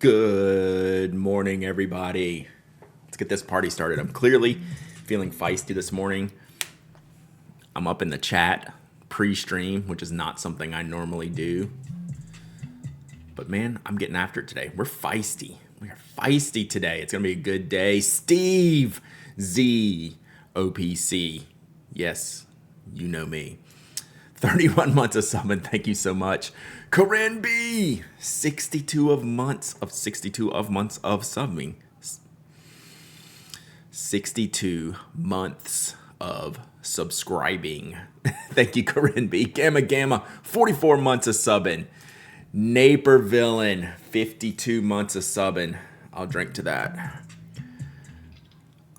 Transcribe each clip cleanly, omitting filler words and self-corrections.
Good morning, everybody. Let's get this party started. I'm clearly feeling feisty this morning. I'm up in the chat pre-stream, which is not something I normally do. But man, I'm getting after it today. We're feisty. We are feisty today. It's going to be a good day. Steve Z OPC. Yes, you know me. 31 months of subbing. Thank you so much. Corinne B, 62 months of subbing. 62 months of subscribing. Thank you, Corinne B. Gamma, 44 months of subbing. Naper Villain, 52 months of subbing. I'll drink to that.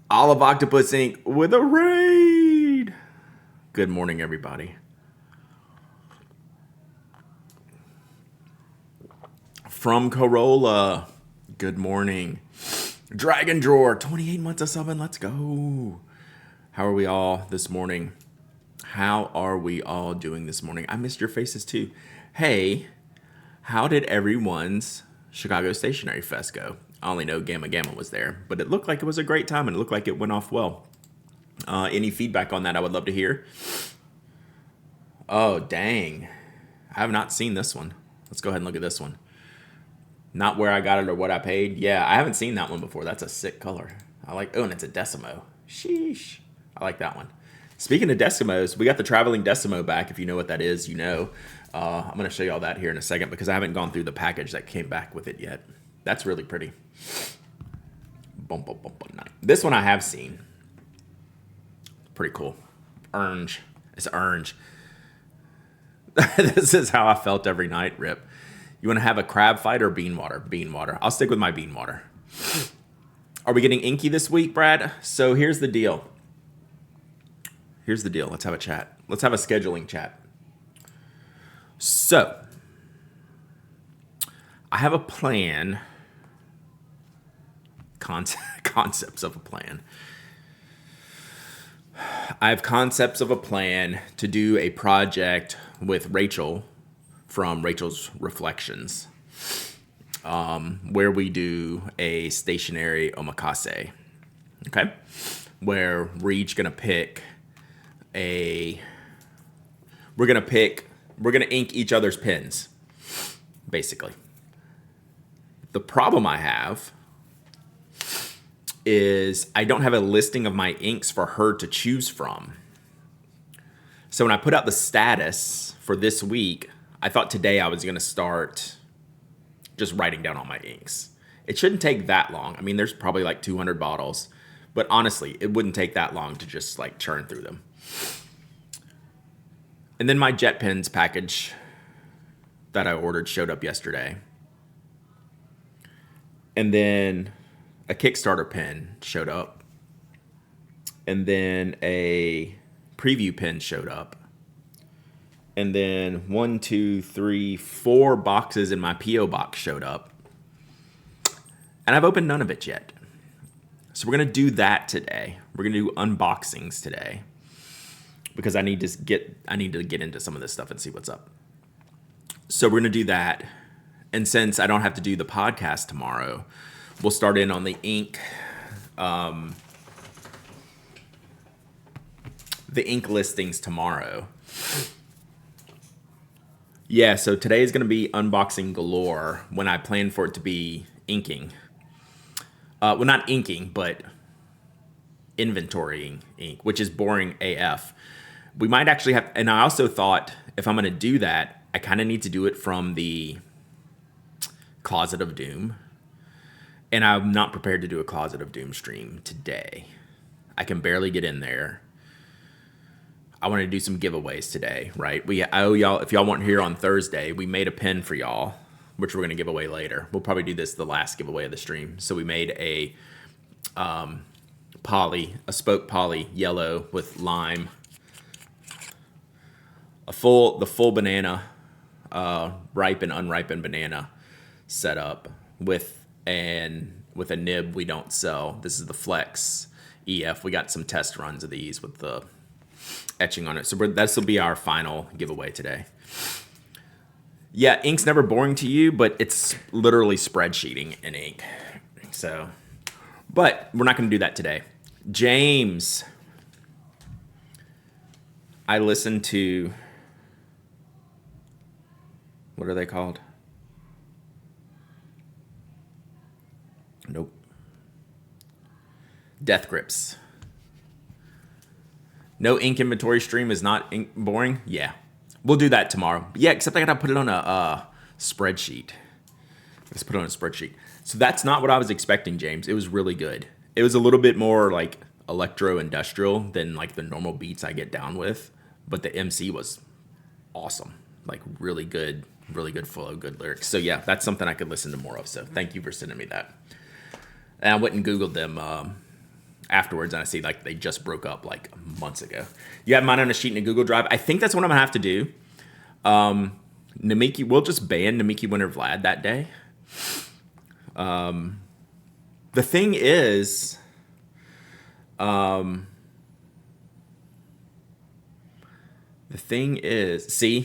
Olive Octopus Inc. with a raid. Good morning, everybody. From Corolla, good morning. Dragon Drawer, 28 months of subbing. Let's go. How are we all this morning? How are we all doing this morning? I missed your faces too. Hey, how did everyone's Chicago Stationery Fest go? I only know Gamma was there, but it looked like it was a great time and it looked like it went off well. Any feedback on that I would love to hear. Oh, dang. I have not seen this one. Let's go ahead and look at this one. Not where I got it or what I paid. Yeah, I haven't seen that one before. That's a sick color. I like, oh, and it's a Decimo. Sheesh. I like that one. Speaking of Decimos, we got the traveling Decimo back. If you know what that is, you know. I'm going to show you all that here in a second because I haven't gone through the package that came back with it yet. That's really pretty. This one I have seen. Pretty cool. Orange. It's orange. This is how I felt every night, Rip. You want to have a crab fight or bean water? Bean water. I'll stick with my bean water. Are we getting inky this week, Brad? So here's the deal. Let's have a chat. Let's have a scheduling chat. So I have a plan. Concepts of a plan. I have concepts of a plan to do a project with Rachel from Rachel's Reflections, where we do a stationary omakase, okay? Where we're each gonna pick we're gonna ink each other's pens, basically. The problem I have is I don't have a listing of my inks for her to choose from. So when I put out the status for this week, I thought today I was going to start just writing down all my inks. It shouldn't take that long. I mean, there's probably like 200 bottles, but honestly, it wouldn't take that long to just like churn through them. And then my JetPens package that I ordered showed up yesterday. And then a Kickstarter pen showed up. And then a preview pen showed up. And then 1, 2, 3, 4 boxes in my P.O. box showed up. And I've opened none of it yet. So we're going to do that today. We're going to do unboxings today. Because I need to get into some of this stuff and see what's up. So we're going to do that. And since I don't have to do the podcast tomorrow, we'll start in on the ink. The ink listings tomorrow. Yeah, so today is going to be unboxing galore when I plan for it to be inking. Well, not inking, but inventorying ink, which is boring AF. We might actually have, and I also thought if I'm going to do that, I kind of need to do it from the Closet of Doom. And I'm not prepared to do a Closet of Doom stream today. I can barely get in there. I want to do some giveaways today, right? I owe y'all, if y'all weren't here on Thursday, we made a pen for y'all, which we're going to give away later. We'll probably do this the last giveaway of the stream. So we made a spoke poly yellow with lime, the full banana, ripe and unripened banana setup with a nib we don't sell. This is the Flex EF. We got some test runs of these with the etching on it. So this will be our final giveaway today. Yeah, ink's never boring to you, but it's literally spreadsheeting in ink. So, but we're not going to do that today. James, I listened to, what are they called? Nope. Death grips. No ink inventory stream is not ink boring? Yeah. We'll do that tomorrow. Yeah, except I gotta put it on a spreadsheet. Let's put it on a spreadsheet. So that's not what I was expecting, James. It was really good. It was a little bit more like electro-industrial than like the normal beats I get down with. But the MC was awesome. Like really good flow, good lyrics. So yeah, that's something I could listen to more of. So thank you for sending me that. And I went and Googled them afterwards, and I see like they just broke up like months ago. You have mine on a sheet in a Google Drive. I think that's what I'm gonna have to do. Namiki, we'll just ban Namiki Winter Vlad that day. The thing is, see,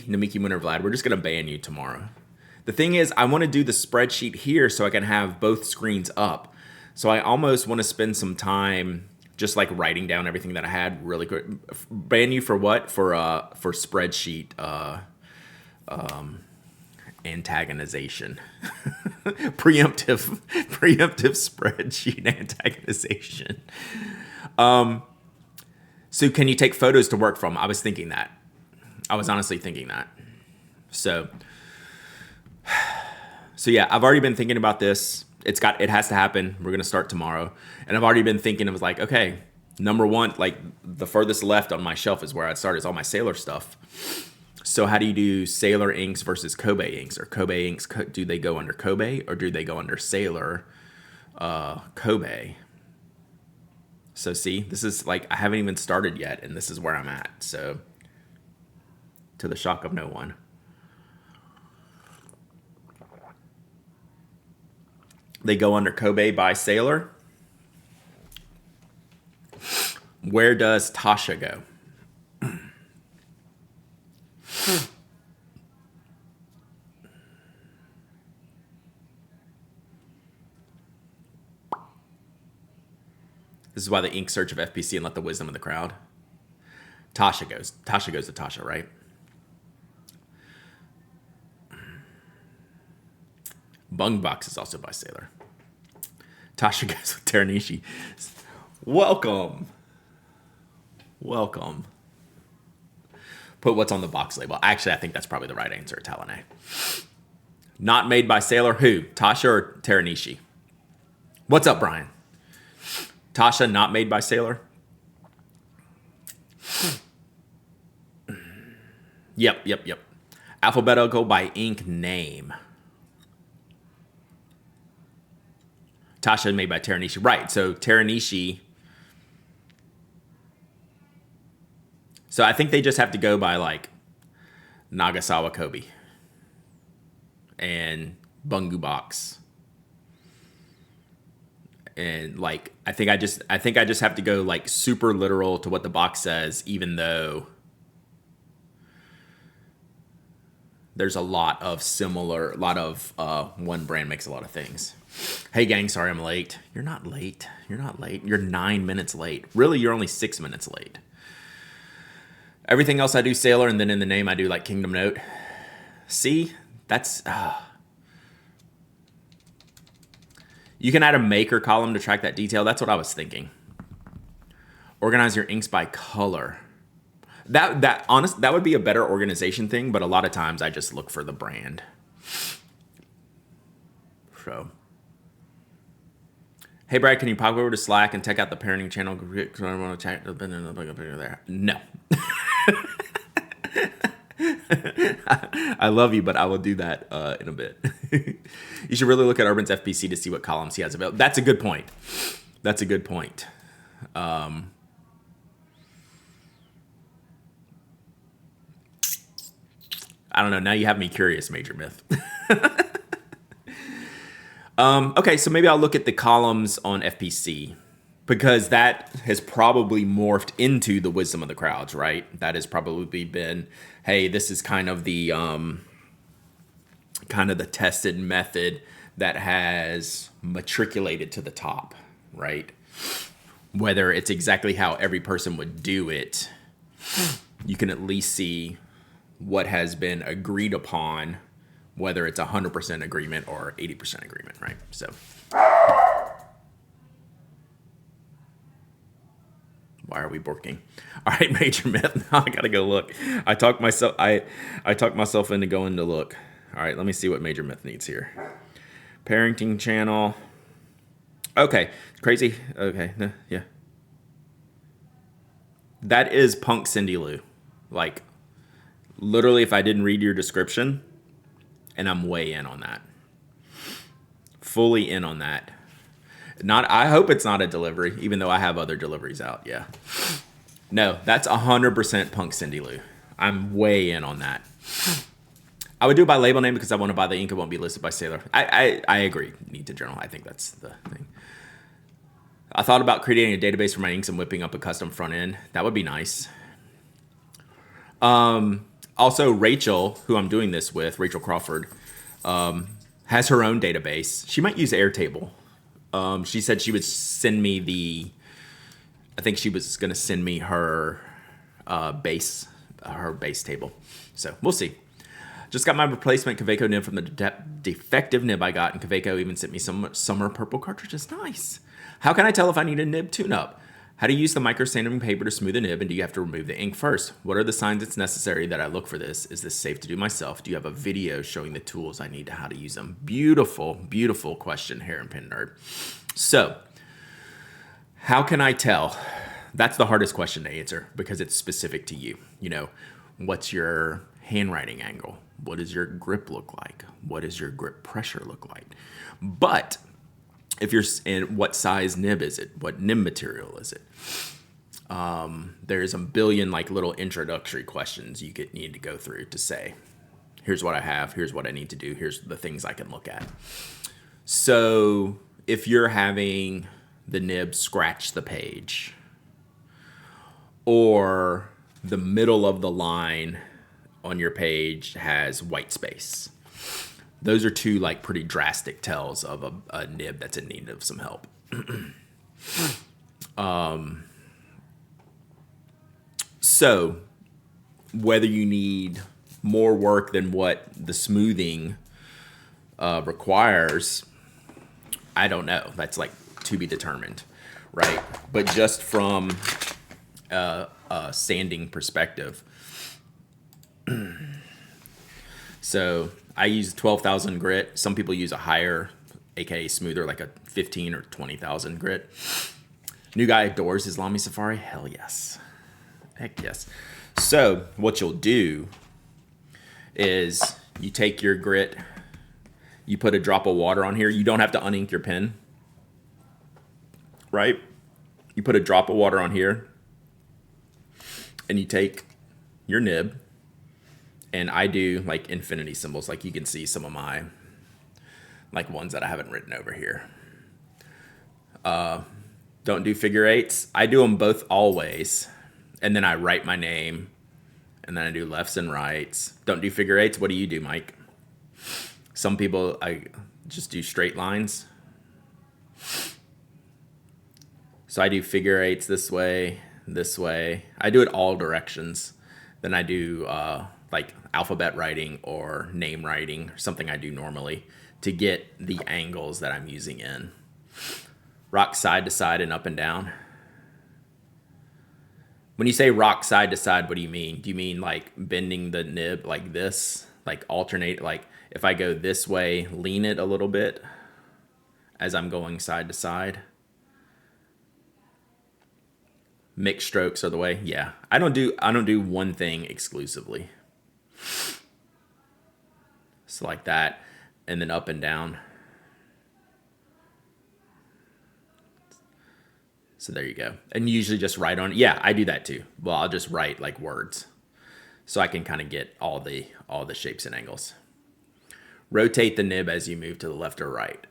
Namiki Winter Vlad, we're just gonna ban you tomorrow. The thing is, I want to do the spreadsheet here so I can have both screens up. So I almost want to spend some time just like writing down everything that I had really quick. Ban you for what? For spreadsheet antagonization. preemptive spreadsheet antagonization. So can you take photos to work from? I was thinking that. I was honestly thinking that. So yeah, I've already been thinking about this. It has to happen. We're going to start tomorrow. And I've already been thinking, it was like, okay, number one, like the furthest left on my shelf is where I'd start is all my Sailor stuff. So how do you do Sailor inks versus Kobe inks? Or Kobe inks, do they go under Kobe or do they go under Sailor Kobe? So see, this is like, I haven't even started yet and this is where I'm at. So to the shock of no one. They go under Kobe by Sailor. Where does Tasha go? This is why the ink search of FPC and let the wisdom of the crowd. Tasha goes to Tasha, right? Bung Box is also by Sailor. Tasha goes with Teranishi. Welcome. Put what's on the box label. Actually, I think that's probably the right answer, Talane. Not made by Sailor. Who? Tasha or Teranishi? What's up, Brian? Tasha not made by Sailor? Yep. Alphabetical by ink name. Tasha made by Teranishi. Right, so Teranishi. So I think they just have to go by like Nagasawa Kobe and Bungu Box. And like I think I just have to go like super literal to what the box says, even though there's a lot of one brand makes a lot of things. Hey gang, sorry I'm late. You're not late. You're 9 minutes late. Really, you're only 6 minutes late. Everything else I do Sailor, and then in the name I do like Kingdom Note. See, that's you can add a maker column to track that detail. That's what I was thinking. Organize your inks by color. That would be a better organization thing, but a lot of times I just look for the brand. So, hey Brad, can you pop over to Slack and check out the parenting channel? Because I want to check there. No. I love you, but I will do that in a bit. You should really look at Urban's FPC to see what columns he has available. That's a good point. I don't know. Now you have me curious, Major Myth. Okay, so maybe I'll look at the columns on FPC because that has probably morphed into the wisdom of the crowds, right? That has probably been, hey, this is kind of the kind of the tested method that has matriculated to the top, right? Whether it's exactly how every person would do it, you can at least see what has been agreed upon, whether it's 100% agreement or 80% agreement, right? So why are we borking? All right, major myth. Now I gotta go look. I talked myself into going to look. All right, let me see what major myth needs here. Parenting channel. Okay, crazy. Okay, yeah. That is punk Cindy Lou. Like, literally, if I didn't read your description, and I'm way in on that. Fully in on that. I hope it's not a delivery, even though I have other deliveries out. Yeah. No, that's 100% punk Cindy Lou. I'm way in on that. I would do it by label name because I want to buy the ink. It won't be listed by sailor. I agree. Need to journal. I think that's the thing. I thought about creating a database for my inks and whipping up a custom front end. That would be nice. Also, Rachel, who I'm doing this with, Rachel Crawford, has her own database. She might use Airtable. She said she would send me I think she was going to send me her base table. So we'll see. Just got my replacement Kaweco nib from the defective nib I got, and Kaweco even sent me some summer purple cartridges. Nice. How can I tell if I need a nib tune-up? How to use the micro sanding paper to smooth a nib, and do you have to remove the ink first? What are the signs it's necessary that I look for this? Is this safe to do myself? Do you have a video showing the tools I need to how to use them? Beautiful, beautiful question, Hair and Pen Nerd. So, how can I tell? That's the hardest question to answer because it's specific to you. You know, what's your handwriting angle? What does your grip look like? What does your grip pressure look like? But if you're in what size nib is it? What nib material is it? There's a billion like little introductory questions you need to go through to say, here's what I have, here's what I need to do, here's the things I can look at. So if you're having the nib scratch the page, or the middle of the line on your page has white space, those are two like pretty drastic tells of a nib that's in need of some help. So whether you need more work than what the smoothing requires, I don't know. That's like to be determined, right? But just from a sanding perspective, so I use 12,000 grit. Some people use a higher, aka smoother, like a 15 or 20,000 grit. New guy adores his Lamy Safari. Hell yes. Heck yes. So what you'll do is you take your grit, you put a drop of water on here. You don't have to unink your pen, right? You put a drop of water on here, and you take your nib, and I do like infinity symbols. Like you can see some of my like ones that I haven't written over here. Don't do figure eights. I do them both always, and then I write my name, and then I do lefts and rights. Don't do figure eights. What do you do, Mike? Some people, I just do straight lines. So I do figure eights this way, this way. I do it all directions. Then I do like alphabet writing or name writing, something I do normally to get the angles that I'm using in. Rock side to side and up and down. When you say rock side to side, what do you mean? Do you mean like bending the nib like this? Like alternate, like if I go this way, lean it a little bit as I'm going side to side? Mixed strokes are the way. Yeah. I don't do one thing exclusively. So like that, and then up and down. So there you go. And usually just write on it. Yeah, I do that too. Well, I'll just write like words so I can kind of get all the shapes and angles. Rotate the nib as you move to the left or right.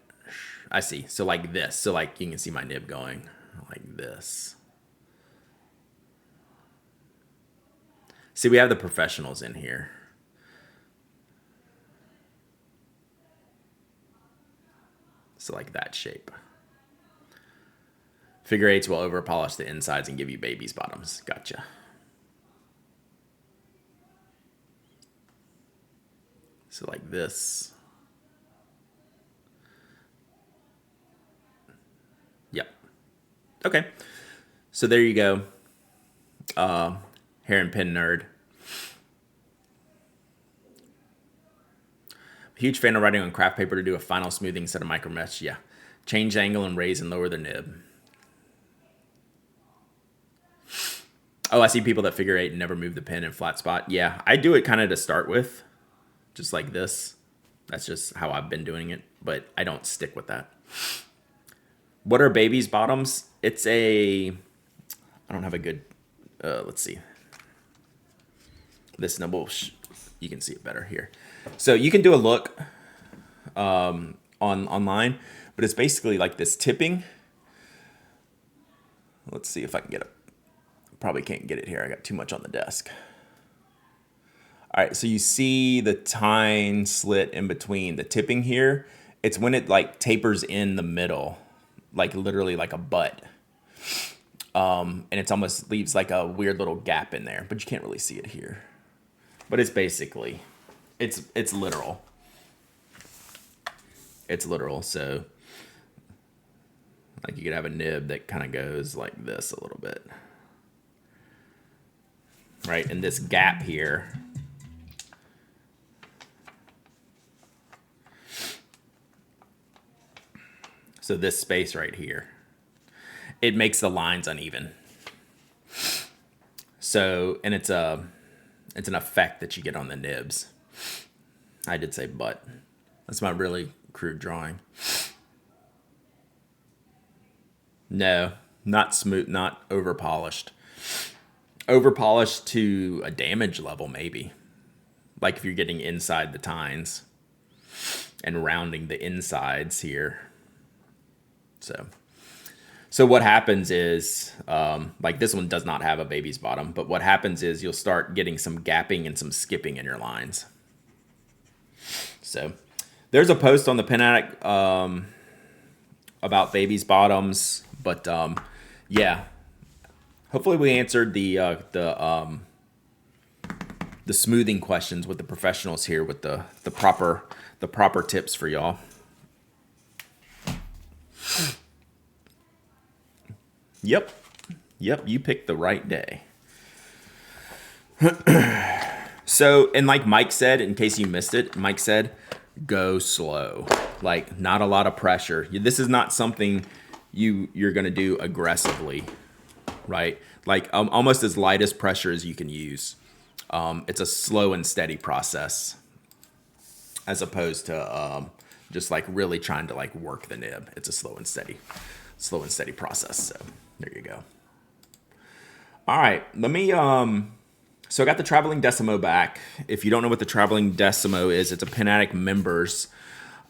I see. So like this. So like you can see my nib going like this. See, we have the professionals in here. So like that shape. Figure eights will over polish the insides and give you baby's bottoms. Gotcha. So like this. Yep. Okay. So there you go. Hair and pin nerd. Huge fan of writing on craft paper to do a final smoothing instead of micro mesh. Yeah. Change angle and raise and lower the nib. Oh, I see people that figure eight and never move the pin in flat spot. Yeah, I do it kind of to start with. Just like this. That's just how I've been doing it. But I don't stick with that. What are baby's bottoms? It's a... I don't have a good... let's see. This number... You can see it better here. So you can do a look online. But it's basically like this tipping. Let's see if I can get it. Probably can't get it here. I got too much on the desk. All right, so you see the tine slit in between the tipping here. It's when it like tapers in the middle, like literally like a butt. And it's almost leaves like a weird little gap in there, but you can't really see it here. But it's basically, it's literal. It's literal, so like you could have a nib that kind of goes like this a little bit. Right, and this gap here so this space right here, it makes the lines uneven. So, and it's an effect that you get on the nibs. I did say butt. That's my really crude drawing. No, not smooth, not over polished. Over polished to a damage level, maybe. Like if you're getting inside the tines and rounding the insides here. So what happens is, like this one does not have a baby's bottom, but what happens is you'll start getting some gapping and some skipping in your lines. So there's a post on the Pen Addict about baby's bottoms, but yeah. Hopefully we answered the smoothing questions with the professionals here with the proper tips for y'all. Yep, you picked the right day. So, and like Mike said, in case you missed it, Mike said, go slow. Like not a lot of pressure. This is not something you're gonna do aggressively. Right? Like almost as light as pressure as you can use. It's a slow and steady process as opposed to just like really trying to like work the nib. It's a slow and steady process. So there you go. All right, let me, so I got the Traveling Decimo back. If you don't know what the Traveling Decimo is, it's a Pen Addict members,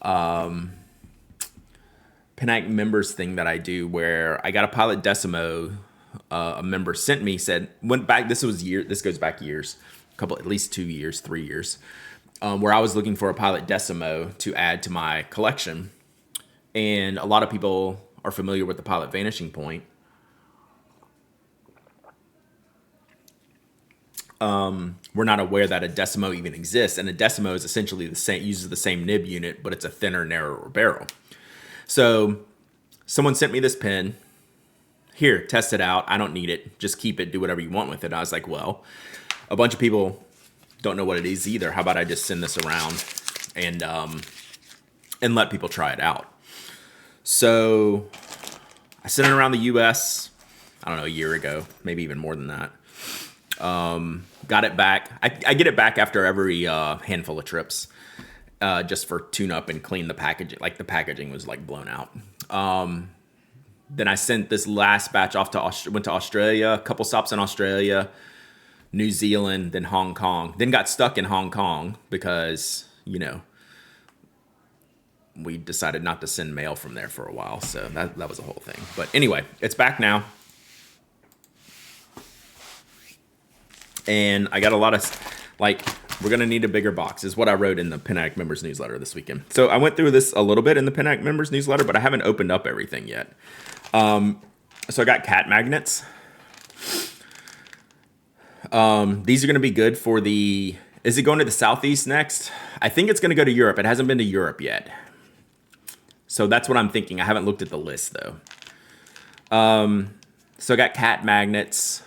thing that I do where I got a Pilot Decimo. A member sent me, went back, this goes back years, at least 2 years, 3 years, where I was looking for a Pilot Decimo to add to my collection. And a lot of people are familiar with the Pilot Vanishing Point. We're not aware that a Decimo even exists, and a Decimo is essentially the same, uses the same nib unit, but it's a thinner, narrower barrel. So someone sent me this pen. Here, test it out. I don't need it. Just keep it. Do whatever you want with it. I was like, well, a bunch of people don't know what it is either. How about I just send this around and let people try it out? So I sent it around the U.S., I don't know, a year ago, maybe even more than that. Got it back. I get it back after every handful of trips just for tune-up and clean the packaging. Like the packaging was like blown out. Then I sent this last batch off went to Australia, a couple stops in Australia, New Zealand, then Hong Kong. Then got stuck in Hong Kong because, you know, we decided not to send mail from there for a while. So that was a whole thing. But anyway, it's back now. And I got a lot of, like, We're going to need a bigger box, is what I wrote in the Pen Addict members newsletter this weekend. So I went through this a little bit in the Pen Addict members newsletter, but I haven't opened up everything yet. So I got cat magnets. These are going to be good for the... Is it going to the Southeast next? I think it's going to go to Europe. It hasn't been to Europe yet. So that's what I'm thinking. I haven't looked at the list, though. So I got cat magnets.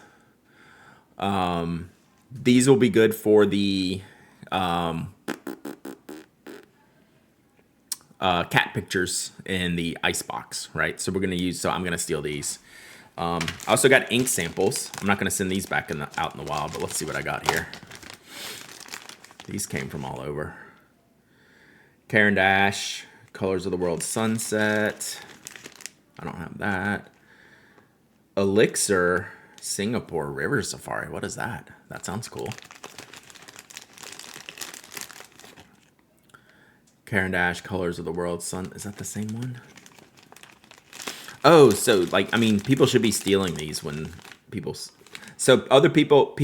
These will be good for the cat pictures in the icebox, right? So we're going to use... So I'm going to steal these. I also got ink samples. I'm not going to send these back out in the wild, but let's see what I got here. These came from all over. Caran d'Ache, Colors of the World Sunset. I don't have that. Elixir, Singapore River Safari. What is that? That sounds cool. Caran d'Ache, Colors of the World Sun. Is that the same one? Oh, so like, I mean, people should be stealing these when people... So other people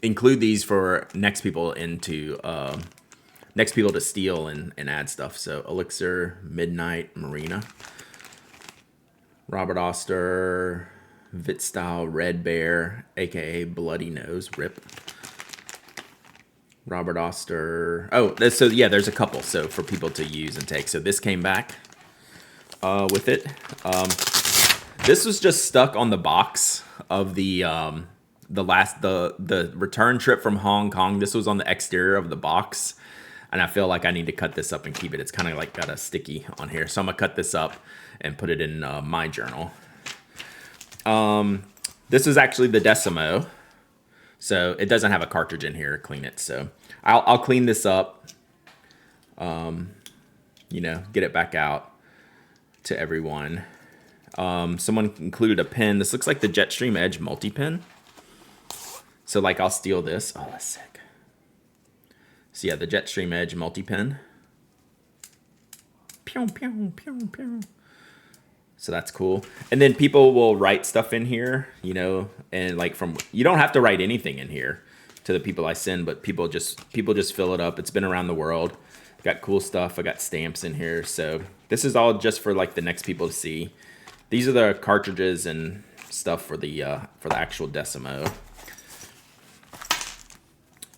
include these for next people to steal and add stuff. So Elixir, Midnight, Marina, Robert Oster, Vitstyle, Red Bear, aka Bloody Nose, RIP. Robert Oster. Oh, so yeah, there's a couple. So for people to use and take. So this came back with it. This was just stuck on the box of the return trip from Hong Kong. This was on the exterior of the box, and I feel like I need to cut this up and keep it. It's kind of like got a sticky on here, so I'm gonna cut this up and put it in my journal. This is actually the Decimo, so it doesn't have a cartridge in here to clean it. So I'll clean this up, get it back out to everyone. Someone included a pen. This looks like the Jetstream Edge multi-pen. So like I'll steal this. Oh, that's sick. So yeah, the Jetstream Edge multi-pen. Pew, pew, pew, pew. So that's cool. And then people will write stuff in here, and like you don't have to write anything in here to the people I send, but people just fill it up. It's been around the world. Got cool stuff. I got stamps in here. So this is all just for like the next people to see. These are the cartridges and stuff for the actual Decimo.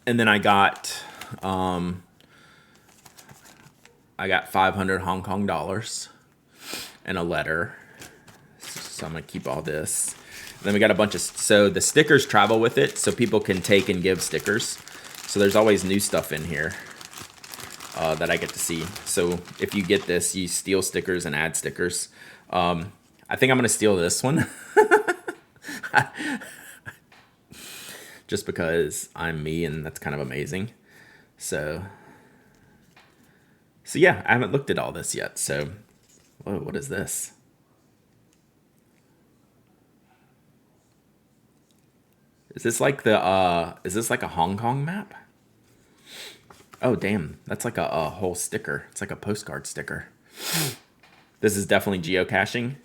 And then I got 500 Hong Kong dollars and a letter. So I'm gonna keep all this. And then we got a bunch of, so the stickers travel with it, so people can take and give stickers. So there's always new stuff in here that I get to see. So if you get this, you steal stickers and add stickers. I think I'm gonna steal this one. Just because I'm me and that's kind of amazing. So yeah, I haven't looked at all this yet. So, whoa, what is this? Is this like a Hong Kong map? Oh, damn. That's like a whole sticker. It's like a postcard sticker. This is definitely geocaching.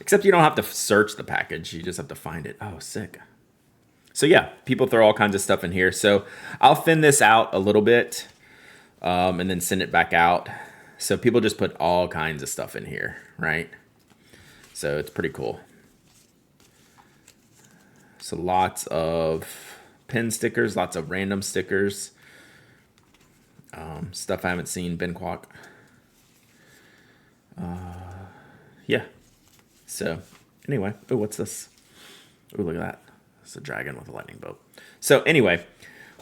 Except you don't have to search the package. You just have to find it. Oh, sick. So yeah, people throw all kinds of stuff in here. So I'll thin this out a little bit and then send it back out. So people just put all kinds of stuff in here, right? So it's pretty cool. So lots of pin stickers, lots of random stickers. Stuff I haven't seen, Ben Kwok. Yeah. So anyway, oh, what's this? Oh, look at that. It's a dragon with a lightning bolt. So anyway,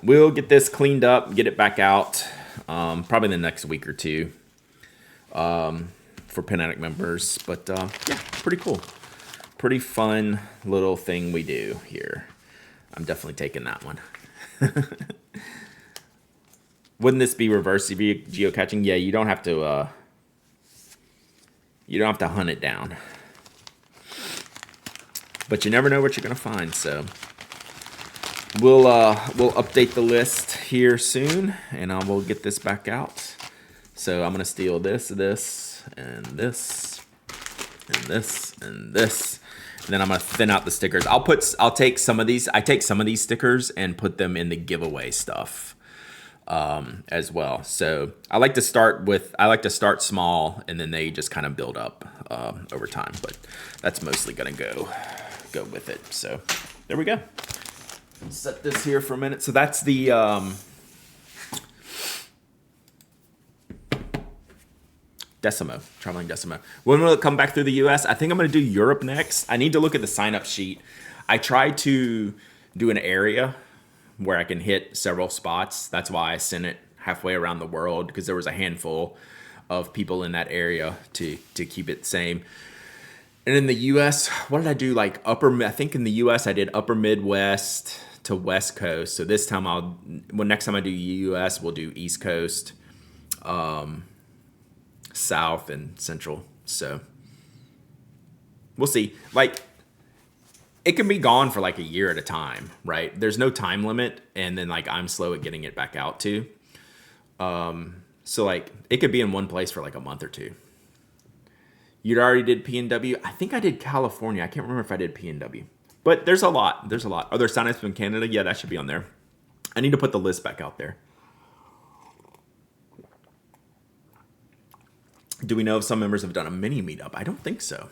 we'll get this cleaned up, get it back out, probably in the next week or two for Pen Addict members. But yeah, pretty cool. Pretty fun little thing we do here. I'm definitely taking that one. Wouldn't this be reverse geocaching? Yeah, you don't have to hunt it down. But you never know what you're gonna find, so we'll update the list here soon, and we'll get this back out. So I'm gonna steal this, and this, and this and this. And then I'm gonna thin out the stickers. I'll take some of these. I take some of these stickers and put them in the giveaway stuff as well. So I like to start small, and then they just kind of build up over time. But that's mostly gonna go with it. So there we go. Set this here for a minute. So that's the Decimo, traveling Decimo. When will it come back through the US? I think I'm going to do Europe next. I need to look at the sign up sheet. I tried to do an area where I can hit several spots. That's why I sent it halfway around the world, because there was a handful of people in that area to keep it the same. And in the US, what did I do? Like I think in the US I did upper Midwest to West Coast. So this time next time I do US, we'll do East Coast, South and Central. So we'll see. Like, it can be gone for like a year at a time, right? There's no time limit, and then like I'm slow at getting it back out too. So like it could be in one place for like a month or two. You already did PNW. I think I did California. I can't remember if I did PNW. But there's a lot. Are there signups from Canada? Yeah, that should be on there. I need to put the list back out there. Do we know if some members have done a mini meetup? I don't think so.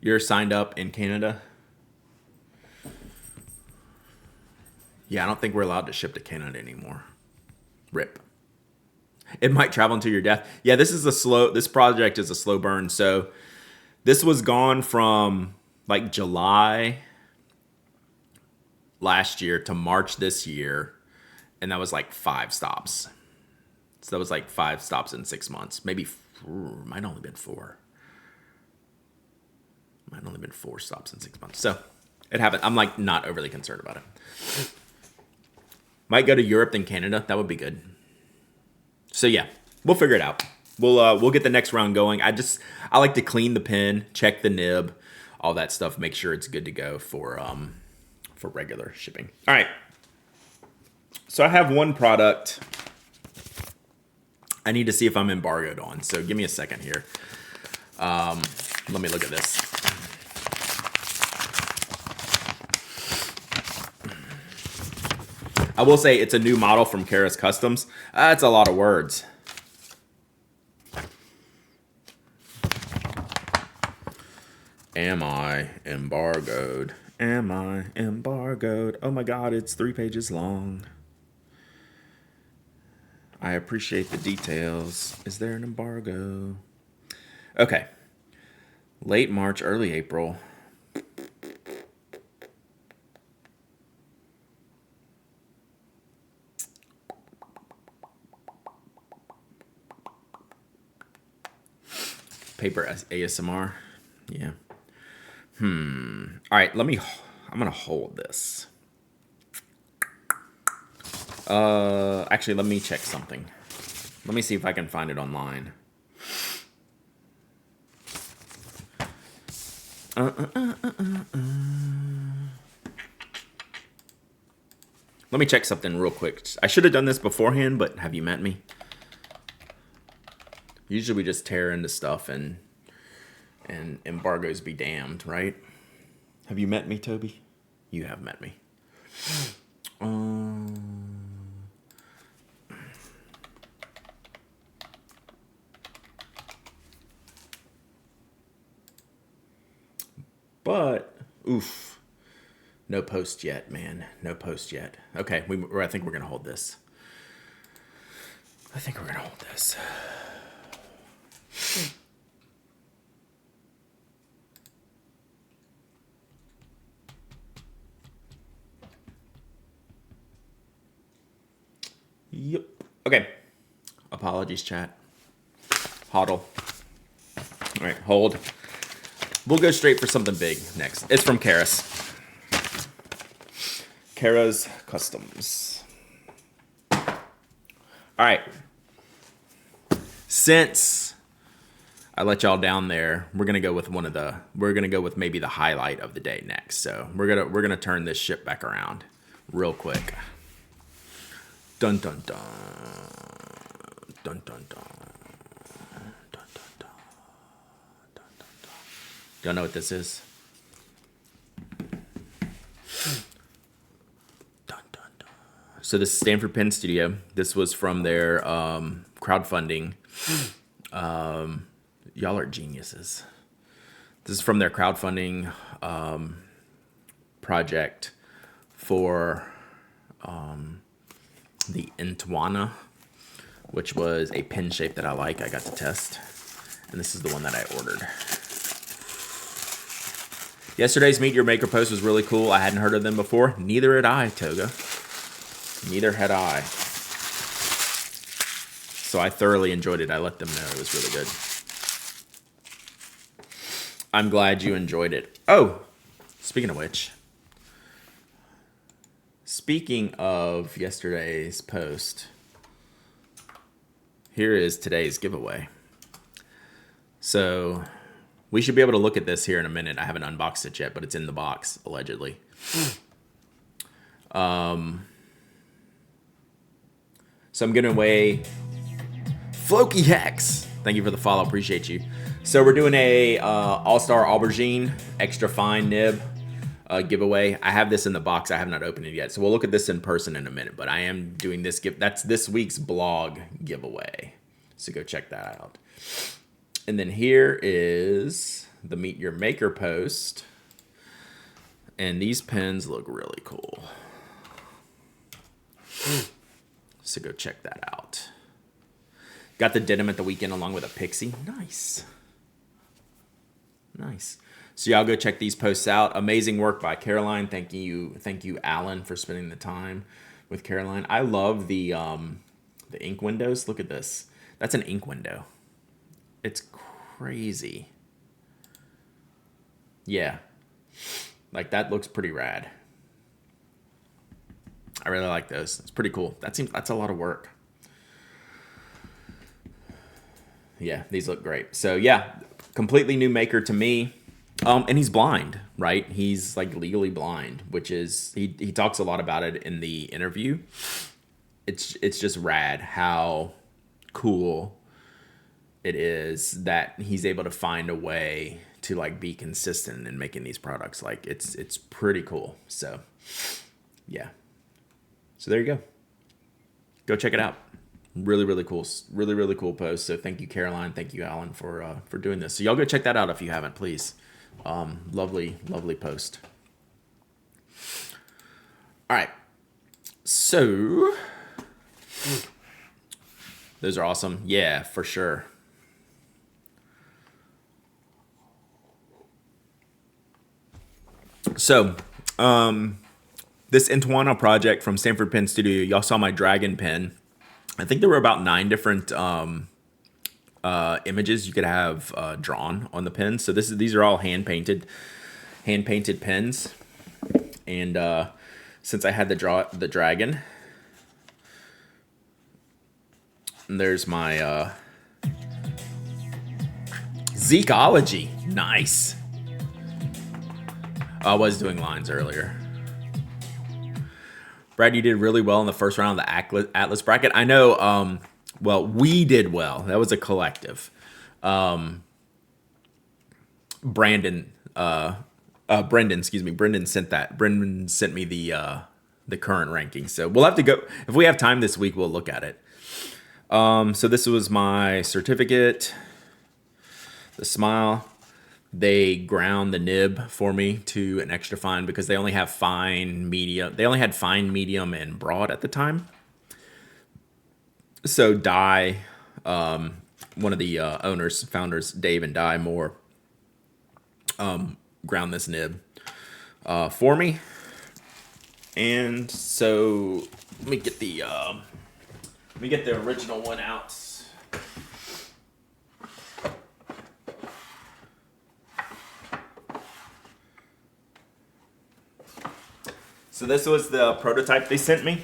You're signed up in Canada? Yeah, I don't think we're allowed to ship to Canada anymore. RIP. It might travel until your death. Yeah, this project is a slow burn. So this was gone from like July last year to March this year. And that was like 5 stops. So that was like 5 stops in 6 months. Maybe might only been 4. Might only been 4 stops in 6 months. So it happened. I'm like not overly concerned about it. Might go to Europe than Canada. That would be good. So yeah, we'll figure it out. We'll get the next round going. I like to clean the pen, check the nib, all that stuff, make sure it's good to go for regular shipping. All right. So I have one product I need to see if I'm embargoed on. So give me a second here. Let me look at this. I will say it's a new model from Kara's Customs. That's a lot of words. Am I embargoed? Am I embargoed? Oh my God, it's 3 pages long. I appreciate the details. Is there an embargo? Okay. Late March, early April. Paper ASMR. Yeah. All right, I'm going to hold this. Actually, let me check something. Let me see if I can find it online. Let me check something real quick. I should have done this beforehand, but have you met me? Usually we just tear into stuff and embargoes be damned, right? Have you met me, Toby? You have met me. But, oof. No post yet, man. No post yet. Okay, I think we're going to hold this. Yep. Okay. Apologies, chat. Hodl. All right, hold. We'll go straight for something big next. It's from Kara's. Kara's Customs. All right. Since I let y'all down there, we're gonna go with maybe the highlight of the day next. So we're gonna turn this ship back around real quick. Dun dun dun. Dun dun dun. Y'all know what this is? Dun, dun, dun. So this is Stanford Pen Studio. This was from their crowdfunding. Y'all are geniuses. This is from their crowdfunding project for the Intuana, which was a pen shape that I like. I got to test. And this is the one that I ordered. Yesterday's Meet Your Maker post was really cool. I hadn't heard of them before. Neither had I, Toga. Neither had I. So I thoroughly enjoyed it. I let them know it was really good. I'm glad you enjoyed it. Oh, speaking of which. Speaking of yesterday's post, here is today's giveaway. So we should be able to look at this here in a minute. I haven't unboxed it yet, but it's in the box, allegedly. So I'm giving away Floki Hex. Thank you for the follow. Appreciate you. So we're doing a All-Star Aubergine extra fine nib giveaway. I have this in the box. I have not opened it yet. So we'll look at this in person in a minute. But I am doing this gift. That's this week's blog giveaway. So go check that out. And then here is the Meet Your Maker post. And these pens look really cool. So go check that out. Got the denim at the weekend along with a pixie. Nice. Nice. So y'all go check these posts out. Amazing work by Caroline. Thank you, Alan, for spending the time with Caroline. I love the ink windows. Look at this. That's an ink window. It's crazy. Yeah. Like, that looks pretty rad. I really like those. It's pretty cool. That's a lot of work. Yeah, these look great. So yeah, completely new maker to me. And he's blind, right? He's like legally blind, which is, he talks a lot about it in the interview. It's just rad how cool it is that he's able to find a way to like be consistent in making these products. Like it's pretty cool. So yeah. So there you go. Go check it out. Really, really cool. Really, really cool post. So thank you, Caroline. Thank you, Alan, for doing this. So y'all go check that out if you haven't, please. Lovely, lovely post. All right. So those are awesome. Yeah, for sure. So, this Intuana project from Stanford Pen Studio, y'all saw my dragon pen. I think there were about 9 different images you could have drawn on the pen. So these are all hand painted pens. And since I had the dragon, and there's my Zekeology. Nice. I was doing lines earlier. Brad, you did really well in the first round of the Atlas bracket. I know, well, we did well. That was a collective. Brendan sent that. Brendan sent me the current ranking. So we'll have to go, if we have time this week, we'll look at it. So this was my certificate, the Smile. They ground the nib for me to an extra fine because they only have fine, medium. They only had fine, medium, and broad at the time. So Di, one of the founders, Dave and Di Moore, ground this nib for me. And so let me get the original one out. So this was the prototype they sent me.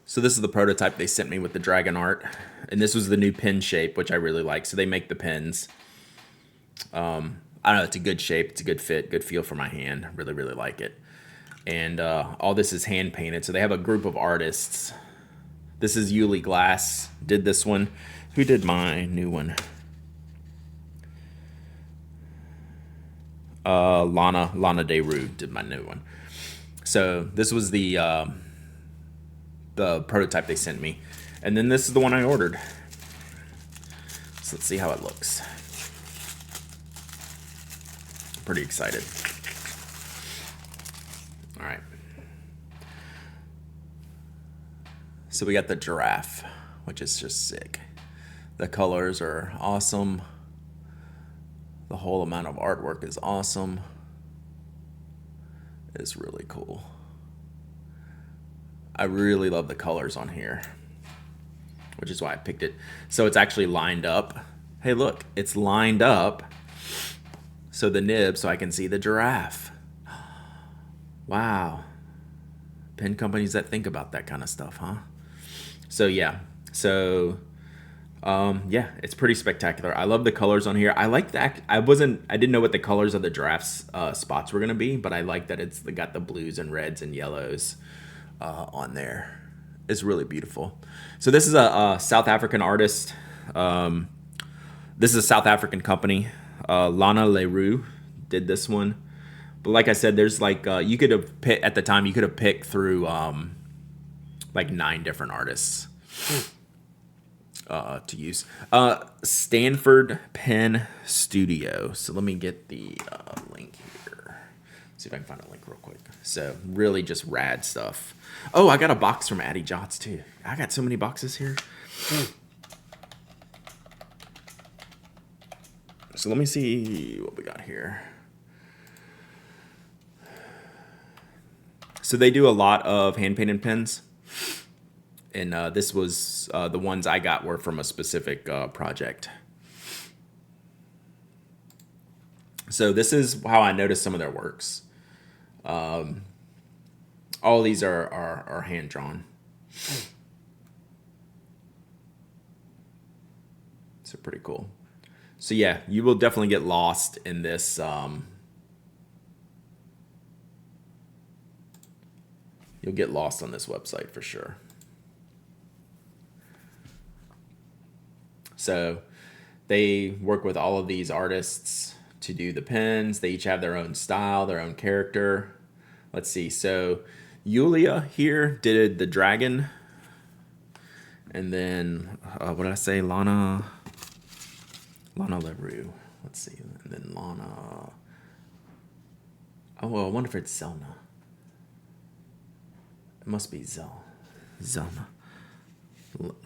So this is the prototype they sent me with the dragon art. And this was the new pen shape, which I really like. So they make the pens. I don't know, it's a good shape. It's a good fit, good feel for my hand. Really, really like it. And all this is hand painted. So they have a group of artists This is Yuli Glass. Did this one. Who did my new one? Lana De Rue did my new one. So this was the prototype they sent me. And then this is the one I ordered. So let's see how it looks. Pretty excited. All right. So we got the giraffe, which is just sick. The colors are awesome. The whole amount of artwork is awesome. It's really cool. I really love the colors on here, which is why I picked it. So it's actually lined up. Hey, look, it's lined up. So the nib, so I can see the giraffe. Wow. Pen companies that think about that kind of stuff, huh? So yeah. So yeah, it's pretty spectacular. I love the colors on here. I like that. I didn't know what the colors of the giraffe's spots were gonna be, but I like that it's got the blues and reds and yellows on there. It's really beautiful. So this is a South African artist. This is a South African company. Lana Leroux did this one. But like I said, there's like you could have picked at the time. You could have picked through like 9 different artists to use. Stanford Pen Studio. So let me get the link here. See if I can find a link real quick. So really just rad stuff. Oh, I got a box from Addie Jots too. I got so many boxes here. So let me see what we got here. So they do a lot of hand-painted pens. And this was, the ones I got were from a specific project. So this is how I noticed some of their works. All these are hand-drawn. So pretty cool. So yeah, you will definitely get lost in this. You'll get lost on this website for sure. So they work with all of these artists to do the pens. They each have their own style, their own character. Let's see. So Yulia here did the dragon. And then, what did I say? Lana Leroux. Let's see. And then Lana. Oh, well, I wonder if it's Zelna. It must be Zelna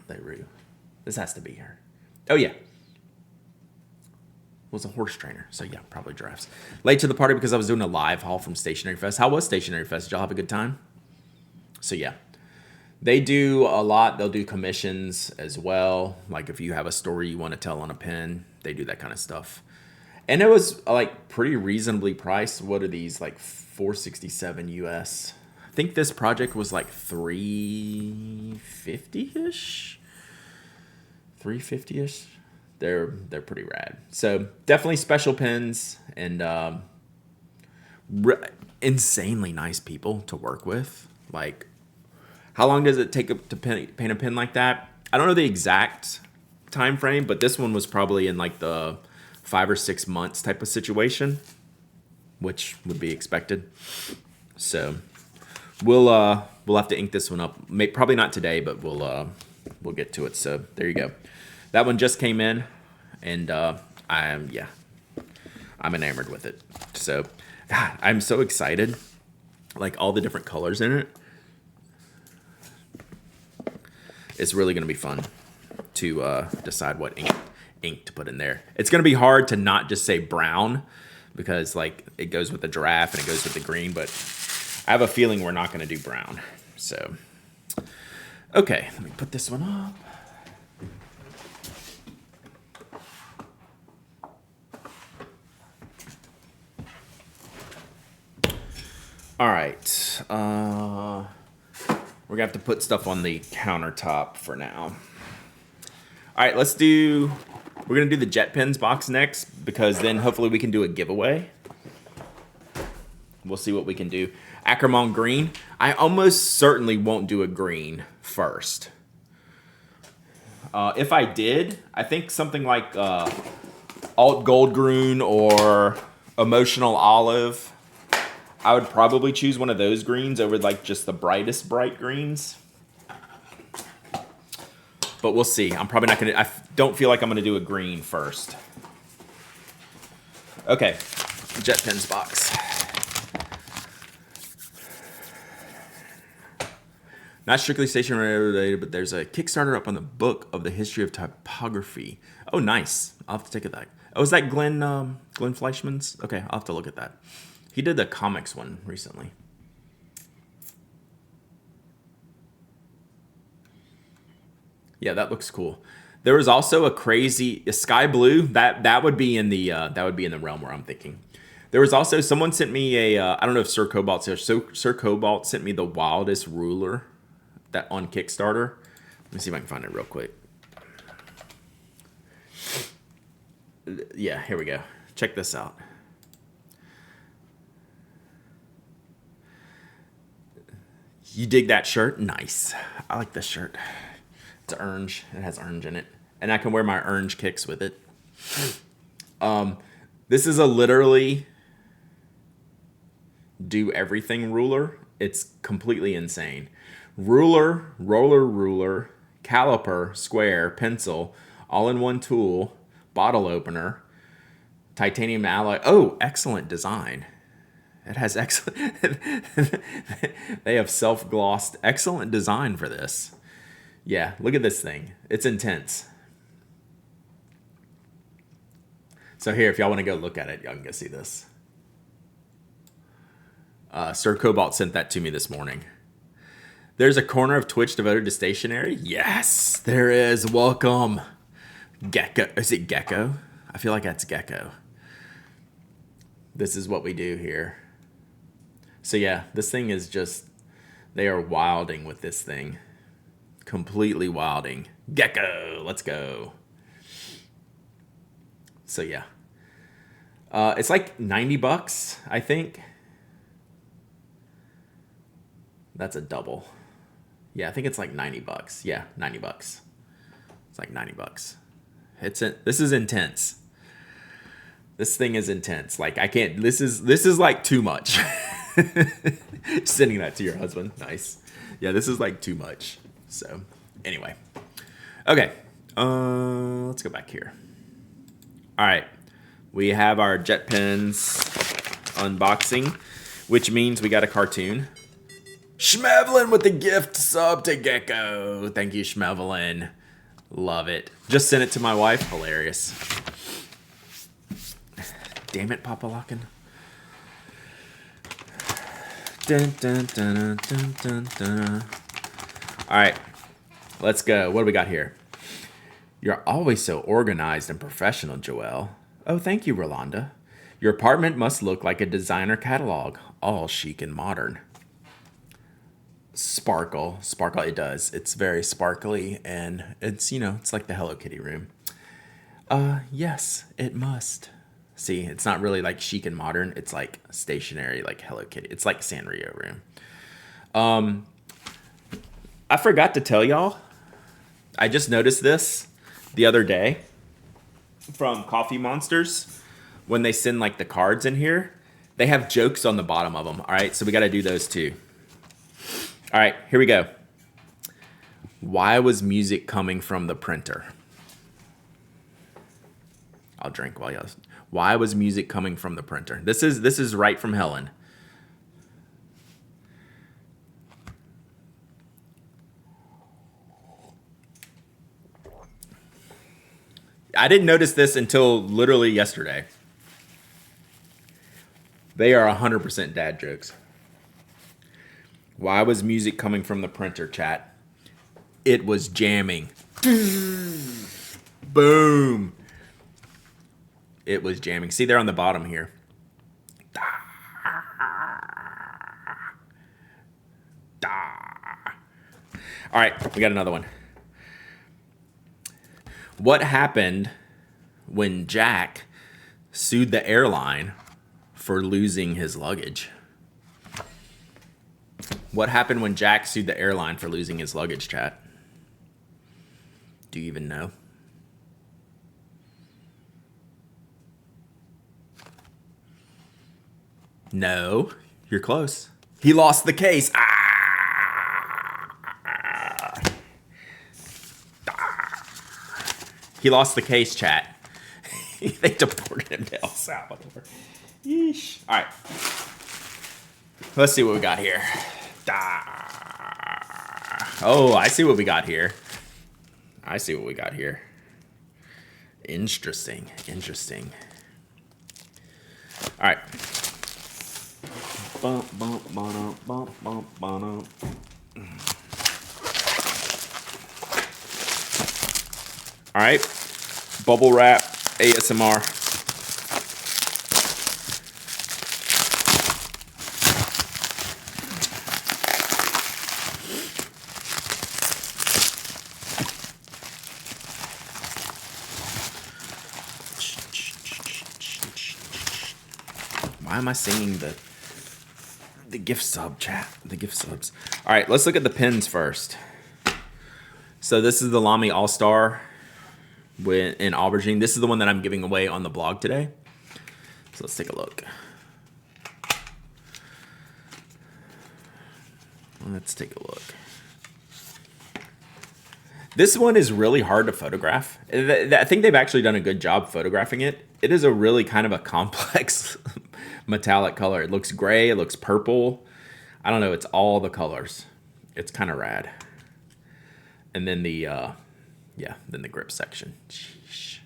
Leroux. This has to be her. Oh, yeah. Was a horse trainer. So, yeah, probably giraffes. Late to the party because I was doing a live haul from Stationery Fest. How was Stationery Fest? Did y'all have a good time? So, yeah. They do a lot. They'll do commissions as well. Like if you have a story you want to tell on a pen, they do that kind of stuff. And it was like pretty reasonably priced. What are these? Like $467 US. I think this project was like $350-ish. $350-ish. They're pretty rad. So definitely special pens and insanely nice people to work with. Like, how long does it take to paint a pen like that? I don't know the exact time frame, but this one was probably in like the 5 or 6 months type of situation, which would be expected. So we'll have to ink this one up. Probably not today, but we'll get to it. So there you go. That one just came in, and I'm enamored with it. So God, I'm so excited. Like all the different colors in it. It's really going to be fun to decide what ink to put in there. It's going to be hard to not just say brown because like it goes with the giraffe and it goes with the green, but I have a feeling we're not going to do brown. So, okay, let me put this one up. All right. We're going to have to put stuff on the countertop for now. All right, we're going to do the JetPens box next because then hopefully we can do a giveaway. We'll see what we can do. Acromon green. I almost certainly won't do a green first If I did, I think something like Alt Goldgrün or Emotional Olive. I would probably choose one of those greens over like just the brightest bright greens. But we'll see. I'm probably not gonna. I don't feel like I'm gonna do a green first. Okay, JetPens box. Not strictly stationery related, but there's a Kickstarter up on the book of the history of typography. Oh, nice. I'll have to take a look. Oh, is that Glenn Fleischman's? Okay, I'll have to look at that. He did the comics one recently. Yeah, that looks cool. There was also a sky blue that would be in the realm where I'm thinking. There was also someone sent me I don't know if Sir Cobalt sent me the wildest ruler that on Kickstarter. Let me see if I can find it real quick. Yeah, here we go. Check this out. You dig that shirt? Nice. I like this shirt. It's orange. It has orange in it. And I can wear my orange kicks with it. This is a literally do everything ruler. It's completely insane. Ruler, ruler, caliper, square, pencil, all-in-one tool, bottle opener, titanium alloy. Oh, excellent design. It has excellent. They have self-glossed. Excellent design for this. Yeah, look at this thing. It's intense. So here, if y'all want to go look at it, y'all can go see this. Sir Cobalt sent that to me this morning. There's a corner of Twitch devoted to stationery. Yes, there is. Welcome. Gecko. Is it Gecko? I feel like that's Gecko. This is what we do here. So yeah, this thing is just, they are wilding with this thing. Completely wilding. Gecko, let's go. So yeah. It's like $90, I think. That's a double. Yeah, I think it's like $90. Yeah, $90. It's like $90. This is intense. This thing is intense. Like I can't. This is like too much. Sending that to your husband. Nice. Yeah, this is like too much. So anyway, okay. Let's go back here. All right, we have our JetPens unboxing, which means we got a cartoon. Schmevelin with the gift sub to Gecko. Thank you, Schmevelin. Love it. Just sent it to my wife. Hilarious. Damn it, Papa Lockin. Dun, dun, dun, dun, dun, dun. All right, let's go. What do we got here? You're always so organized and professional, Joelle. Oh, thank you, Rolanda. Your apartment must look like a designer catalog, all chic and modern. Sparkle, it does. It's very sparkly, and it's, it's like the Hello Kitty room. Yes, it must. See, it's not really like chic and modern. It's like stationary, like Hello Kitty. It's like Sanrio room. I forgot to tell y'all. I just noticed this the other day from Coffee Monsters. When they send like the cards in here, they have jokes on the bottom of them. All right, so we got to do those too. All right, here we go. Why was music coming from the printer? I'll drink while y'all. Why was music coming from the printer? This is right from Helen. I didn't notice this until literally yesterday. They are 100% dad jokes. Why was music coming from the printer, chat? It was jamming. Boom. It was jamming. See, they're on the bottom here. All right, we got another one. What happened when Jack sued the airline for losing his luggage? What happened when Jack sued the airline for losing his luggage, chat? Do you even know? No, you're close. He lost the case. He lost the case, chat. They deported him to El Salvador. Yeesh. All right. Let's see what we got here. Oh, I see what we got here. I see what we got here. Interesting. Interesting. All right. Bump, bump, bump, bump, bump, bump. All right. Bubble wrap ASMR. Why am I singing the gift sub chat? The gift subs. All right, let's look at the pins first. So this is the Lamy All-Star in aubergine. This is the one that I'm giving away on the blog today. So let's take a look. Let's take a look. This one is really hard to photograph. I think they've actually done a good job photographing it. It is a really kind of a complex metallic color. It looks gray, it looks purple. I don't know, it's all the colors. It's kind of rad. And then then the grip section. Sheesh.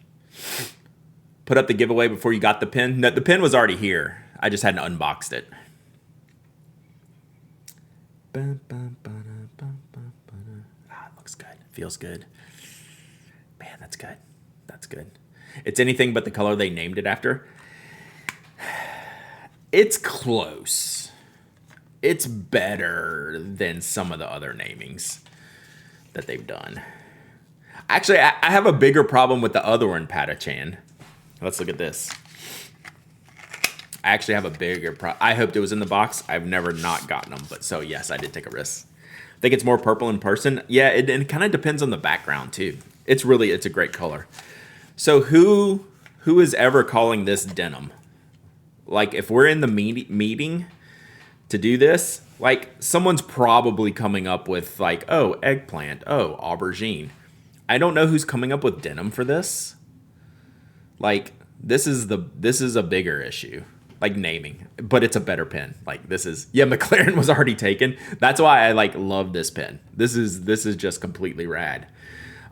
Put up the giveaway before you got the pin. No, the pin was already here. I just hadn't unboxed it. It looks good. Feels good. Man, that's good. That's good. It's anything but the color they named it after. It's close. It's better than some of the other namings that they've done. Actually, I have a bigger problem with the other one, Patachan. Let's look at this. I actually have a bigger problem. I hoped it was in the box. I've never not gotten them, but so yes, I did take a risk. I think it's more purple in person. Yeah, it kind of depends on the background too. It's a great color. So who is ever calling this denim? Like if we're in the meeting to do this, like someone's probably coming up with like, oh, eggplant, oh, aubergine. I don't know who's coming up with denim for this. Like this is a bigger issue. Like naming, but it's a better pen. Like McLaren was already taken. That's why I love this pen. This is just completely rad.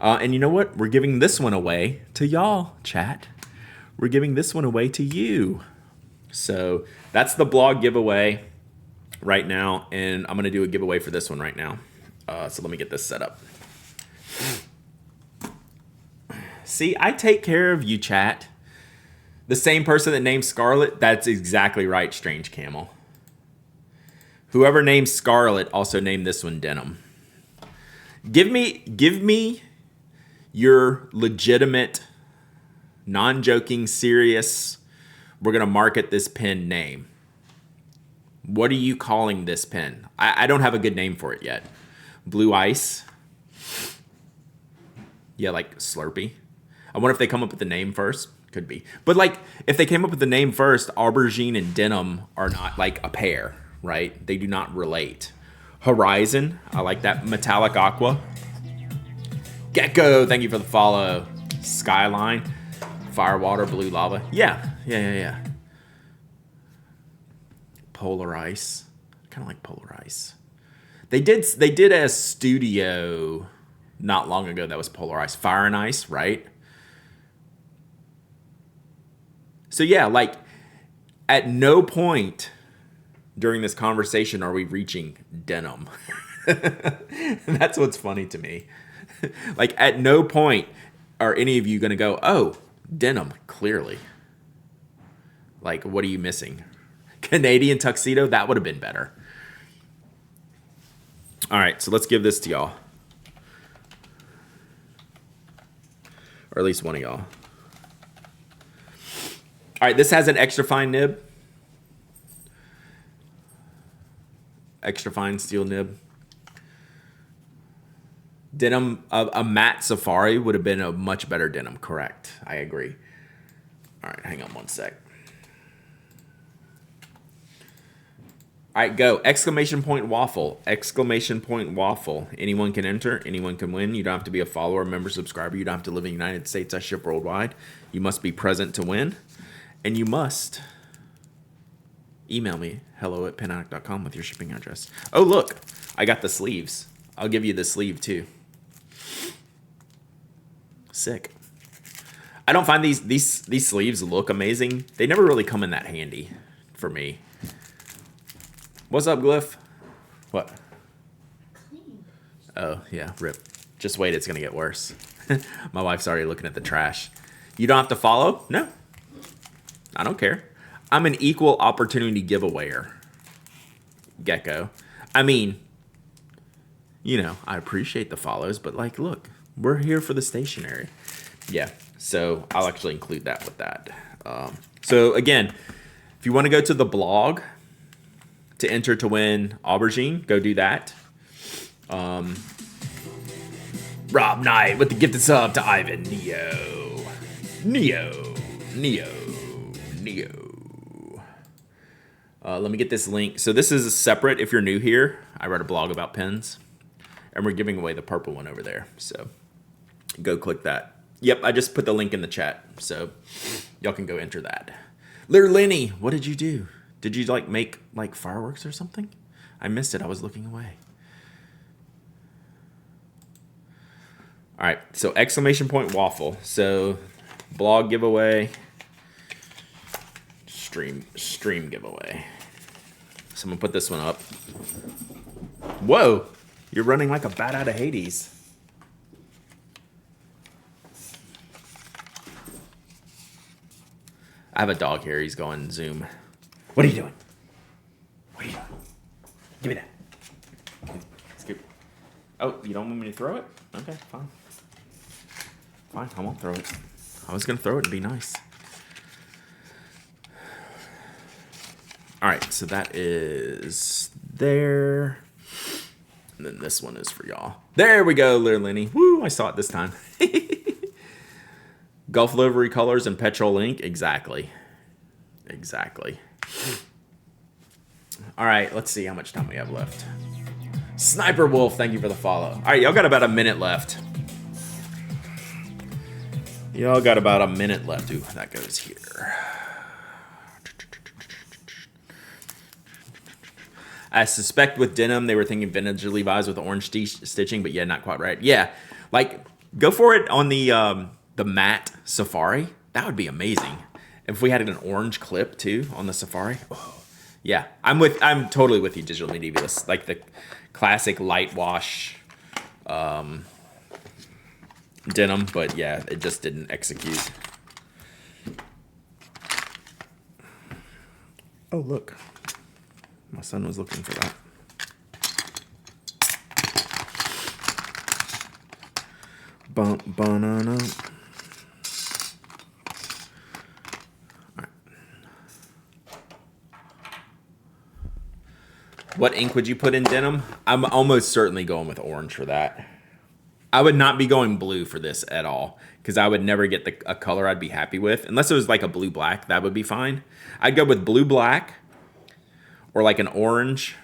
And you know what? We're giving this one away to y'all, chat. We're giving this one away to you. So that's the blog giveaway right now, and I'm gonna do a giveaway for this one right now. So let me get this set up. See, I take care of you, chat. The same person that named Scarlet, that's exactly right, Strange Camel. Whoever named Scarlet also named this one Denim. Give me your legitimate, non-joking, serious, we're going to market this pen name. What are you calling this pen? I don't have a good name for it yet. Blue Ice. Yeah, like Slurpee. I wonder if they come up with the name first. Could be. But if they came up with the name first, aubergine and denim are not like a pair, right? They do not relate. Horizon, I like that. Metallic Aqua. Gecko, thank you for the follow. Skyline. Firewater, Blue Lava. Yeah. Polar Ice. Kind of like Polar Ice. They did a studio not long ago that was Polar Ice. Fire and Ice, right? So yeah, at no point during this conversation are we reaching denim. That's what's funny to me. At no point are any of you going to go, oh, denim, clearly. What are you missing? Canadian tuxedo? That would have been better. All right, so let's give this to y'all. Or at least one of y'all. All right, this has an extra fine nib. Extra fine steel nib. Denim, a matte safari would have been a much better denim. Correct. I agree. All right, hang on one sec. All right, go. Exclamation point waffle. Exclamation point waffle. Anyone can enter. Anyone can win. You don't have to be a follower, member, subscriber. You don't have to live in the United States. I ship worldwide. You must be present to win. And you must email me, hello@penaddict.com with your shipping address. Oh, look. I got the sleeves. I'll give you the sleeve, too. Sick. I don't find these sleeves look amazing. They never really come in that handy for me. What's up, Glyph? What? Clean. Oh, yeah, rip. Just wait, it's going to get worse. My wife's already looking at the trash. You don't have to follow? No. I don't care. I'm an equal opportunity giveawayer. Gecko. I mean, you know, I appreciate the follows, but like, look, we're here for the stationery. Yeah, so I'll actually include that with that. So again, if you want to go to the blog to enter to win aubergine, go do that. Rob Knight with the gifted sub to Ivan. Neo. Let me get this link. So this is separate if you're new here. I wrote a blog about pens. And we're giving away the purple one over there. So go click that. Yep, I just put the link in the chat. So y'all can go enter that. Lear Lenny, what did you do? Did you like make like fireworks or something? I missed it. I was looking away. All right, so exclamation point waffle. So blog giveaway, stream giveaway. So I'm gonna put this one up. Whoa, you're running like a bat out of Hades. I have a dog here. He's going Zoom. What are you doing? What are you doing? Give me that. Scoop. Oh, you don't want me to throw it? Okay, fine. Fine, I won't throw it. I was going to throw it and be nice. All right, so that is there. And then this one is for y'all. There we go, Lear Lenny. Woo, I saw it this time. Gulf livery colors and petrol ink. Exactly. All right, let's see how much time we have left. Sniper Wolf, thank you for the follow. All right, y'all got about a minute left. Ooh, that goes here. I suspect with denim, they were thinking vintage Levi's with orange stitching, but yeah, not quite right. Yeah, like, go for it on the matte Safari. That would be amazing. If we had an orange clip, too, on the Safari. Oh, yeah, I'm totally with you, Digital Medievalist. Like the classic light wash denim, but yeah, it just didn't execute. Oh, look. My son was looking for that. Banana. What ink would you put in denim? I'm almost certainly going with orange for that. I would not be going blue for this at all because I would never get a color I'd be happy with. Unless it was like a blue-black, that would be fine. I'd go with blue-black or like an orange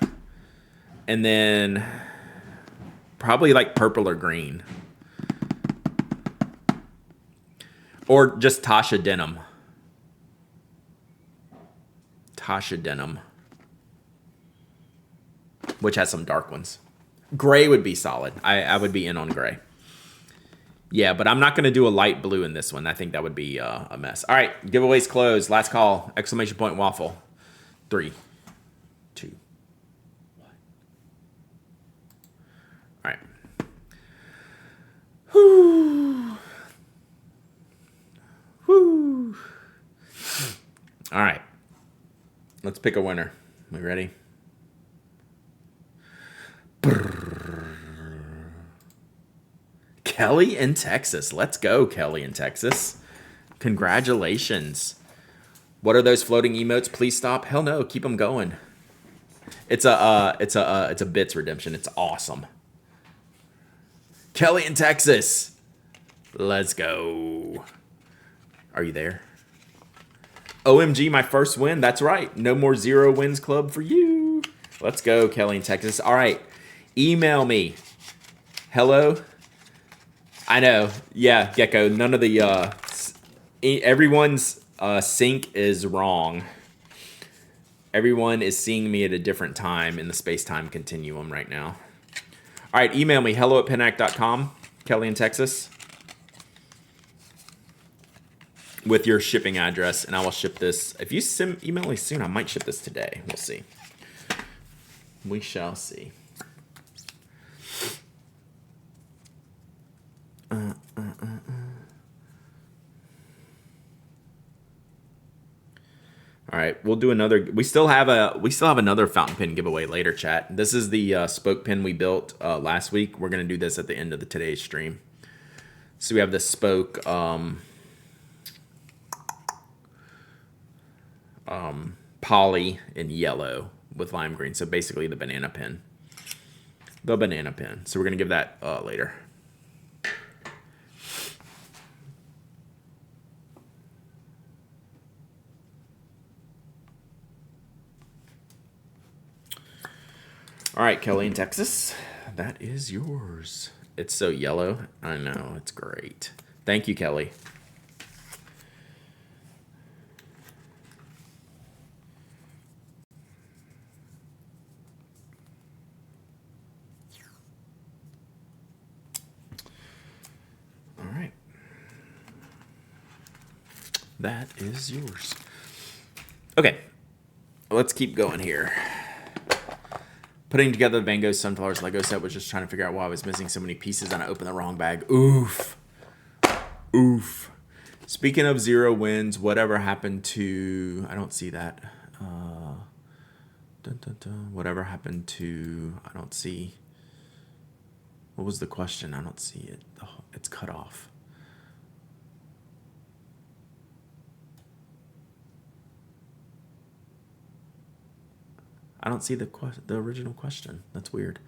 and then probably like purple or green. Or just Tasha Denim. Which has some dark ones. Gray would be solid. I would be in on gray. Yeah, but I'm not going to do a light blue in this one. I think that would be a mess. All right, giveaways closed. Last call. Exclamation point waffle. 3, 2, 1. All right. Whoo. Whoo. All right. Let's pick a winner. We ready? Kelly in Texas. Let's go, Kelly in Texas. Congratulations. What are those floating emotes? Please stop. Hell no, keep them going. It's a bits redemption. It's awesome. Kelly in Texas. Let's go. Are you there? OMG, my first win. That's right. No more 0 wins club for you. Let's go, Kelly in Texas. All right. Email me. Hello. I know. Yeah, Gecko. None of the everyone's sync is wrong. Everyone is seeing me at a different time in the space-time continuum right now. All right, email me, hello@pinac.com, Kelly in Texas, with your shipping address, and I will ship this. If you email me soon, I might ship this today. We'll see. We shall see. All right, we'll do another. We still have another fountain pen giveaway later, chat. This is the spoke pen we built last week. We're gonna do this at the end of today's stream. So we have the spoke poly in yellow with lime green. So basically the banana pen. The banana pen. So we're gonna give that later. All right, Kelly in Texas, that is yours. It's so yellow. I know, it's great. Thank you, Kelly. All right. That is yours. Okay, let's keep going here. Putting together the Van Gogh Sunflowers Lego set, was just trying to figure out why I was missing so many pieces and I opened the wrong bag. Oof. Oof. Speaking of 0 wins, whatever happened to... I don't see that. Whatever happened to... I don't see... What was the question? I don't see it. Oh, it's cut off. I don't see the original question. That's weird.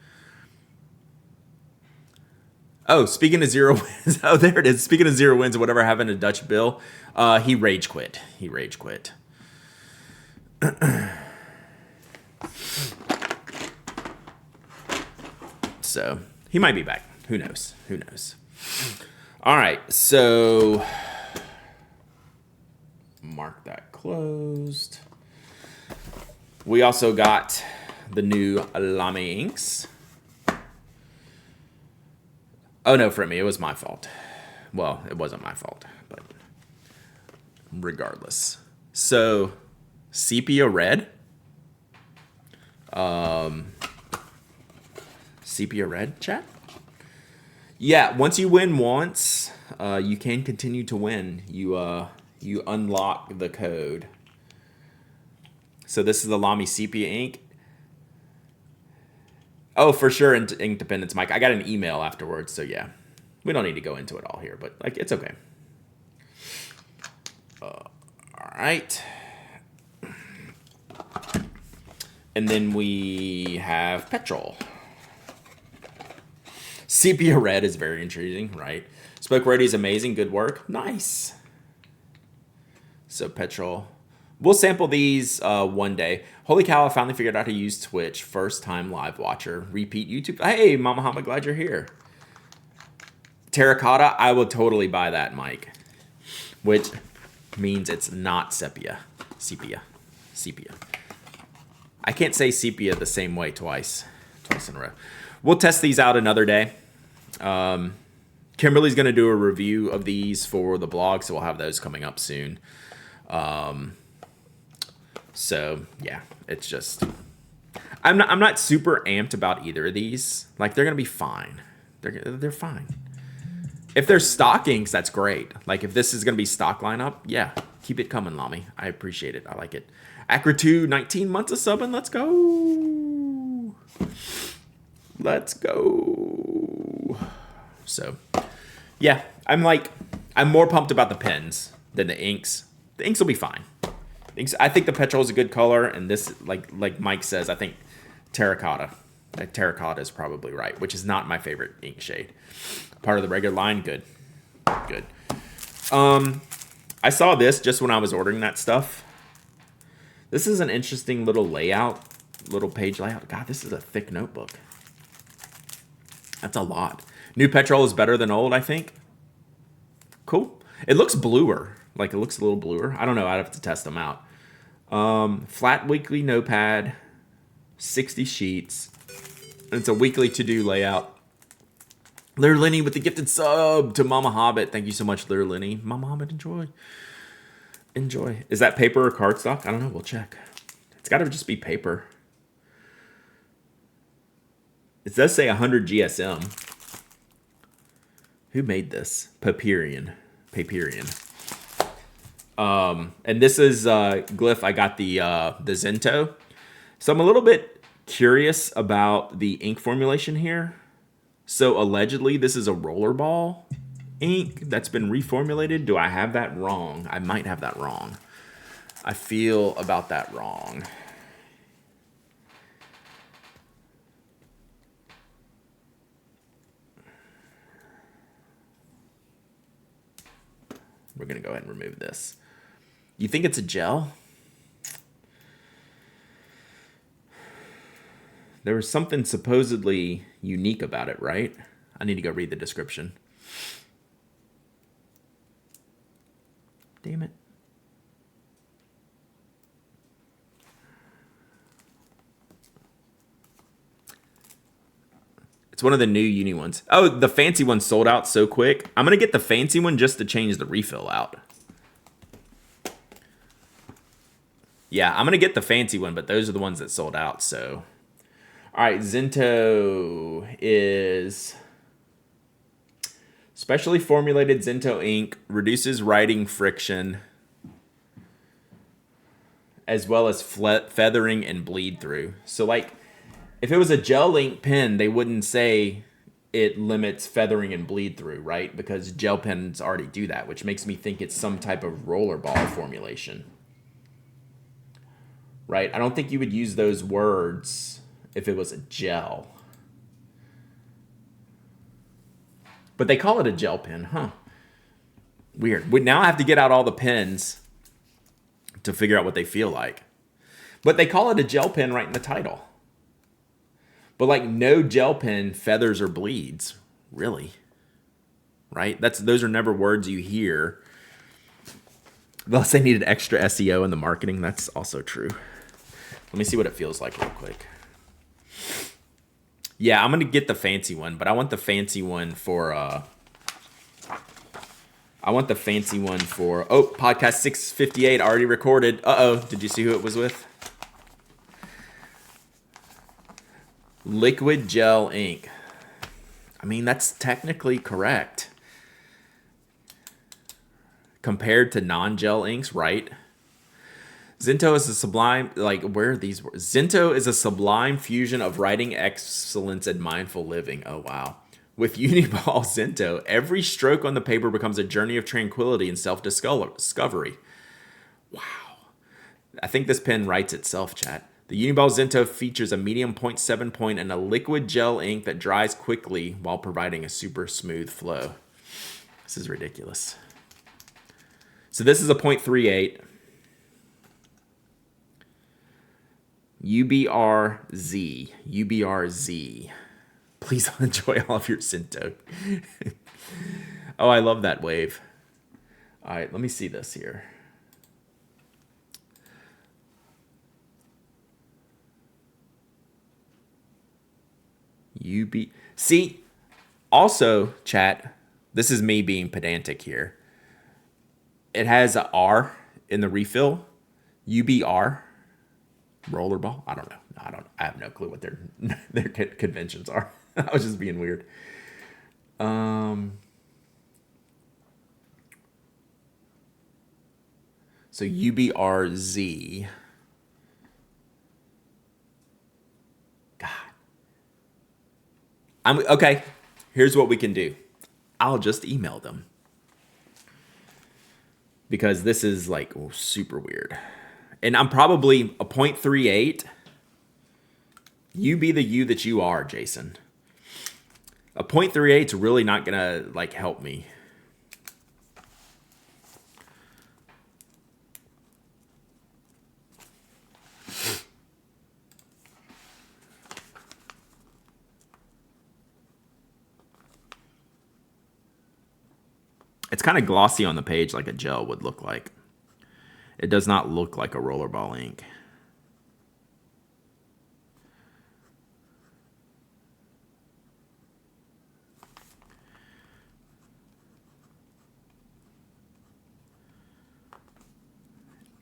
Oh, speaking of 0 wins. Oh, there it is. Speaking of 0 wins, whatever happened to Dutch Bill? He rage quit. He rage quit. So he might be back. Who knows? Who knows? All right. So mark that closed. We also got the new Lamy inks. Oh, no, for me, it was my fault. Well, it wasn't my fault, but regardless. So, sepia red. Sepia red, chat? Yeah, once you win once, you can continue to win. You unlock the code. So this is the Lamy Sepia ink. Oh, for sure, Ink Dependence, Mike. I got an email afterwards, so yeah. We don't need to go into it all here, but like it's okay. All right. And then we have petrol. Sepia red is very intriguing, right? Spoke Ready is amazing. Good work. Nice. So petrol. We'll sample these one day. Holy cow, I finally figured out how to use Twitch. First time live watcher. Repeat YouTube. Hey, Mama Hama, glad you're here. Terracotta, I will totally buy that, Mike. Which means it's not sepia. Sepia. Sepia. I can't say sepia the same way twice in a row. We'll test these out another day. Kimberly's going to do a review of these for the blog, so we'll have those coming up soon. So yeah, it's just I'm not super amped about either of these. Like they're gonna be fine. They're fine. If they're stock inks, that's great. Like if this is gonna be stock lineup, yeah, keep it coming, Lamy. I appreciate it. I like it. Acra2, 19 months of subbing. Let's go. Let's go. So yeah, I'm more pumped about the pens than the inks. The inks will be fine. I think the petrol is a good color, and this, like Mike says, I think terracotta. Terracotta is probably right, which is not my favorite ink shade. Part of the regular line, good. Good. I saw this just when I was ordering that stuff. This is an interesting little layout, little page layout. God, this is a thick notebook. That's a lot. New petrol is better than old, I think. Cool. It looks bluer. Like, it looks a little bluer. I don't know. I'd have to test them out. Flat weekly notepad, 60 sheets. And it's a weekly to-do layout. Lear Lenny with the gifted sub to Mama Hobbit. Thank you so much, Lear Lenny. Mama Hobbit, enjoy. Enjoy. Is that paper or cardstock? I don't know. We'll check. It's got to just be paper. It does say 100 GSM. Who made this? Papyrian. And this is Glyph. I got the Zento. So I'm a little bit curious about the ink formulation here. So allegedly this is a rollerball ink that's been reformulated. Do I have that wrong? I might have that wrong. I feel about that wrong. We're going to go ahead and remove this. You think it's a gel? There was something supposedly unique about it, right? I need to go read the description. Damn it. It's one of the new uni ones. Oh, the fancy one sold out so quick. I'm going to get the fancy one just to change the refill out. Yeah, I'm going to get the fancy one, but those are the ones that sold out, so... All right, Zento is specially formulated Zento ink, reduces writing friction, as well as feathering and bleed through. So, like, if it was a gel ink pen, they wouldn't say it limits feathering and bleed through, right? Because gel pens already do that, which makes me think it's some type of rollerball formulation, right? I don't think you would use those words if it was a gel. But they call it a gel pen, huh? Weird. Now I have to get out all the pens to figure out what they feel like. But they call it a gel pen right in the title. But like no gel pen feathers or bleeds, really. Right? Those are never words you hear. Unless they needed extra SEO in the marketing, that's also true. Let me see what it feels like real quick. Yeah, I'm going to get the fancy one, but I want the fancy one for, oh, podcast 658 already recorded. Uh-oh, did you see who it was with? Liquid gel ink. I mean, that's technically correct. Compared to non-gel inks, right? Zento is a sublime, like, where are these words? Zento is a sublime fusion of writing excellence and mindful living. Oh, wow. With Uniball Zento, every stroke on the paper becomes a journey of tranquility and self-discovery. Wow. I think this pen writes itself, chat. The Uniball Zento features a medium 0.7 point and a liquid gel ink that dries quickly while providing a super smooth flow. This is ridiculous. So this is a 0.38. UBRZ. Please enjoy all of your Zento. Oh, I love that wave. All right, let me see this here. See, also, chat, this is me being pedantic here. It has a R in the refill. UBR. Rollerball? I don't know. I have no clue what their conventions are. I was just being weird. So UBRZ. God. Okay. Here's what we can do. I'll just email them. Because this is like super weird. And I'm probably a 0.38. You be the you that you are, Jason. A .38 is really not gonna like help me. It's kind of glossy on the page like a gel would look like. It does not look like a rollerball ink.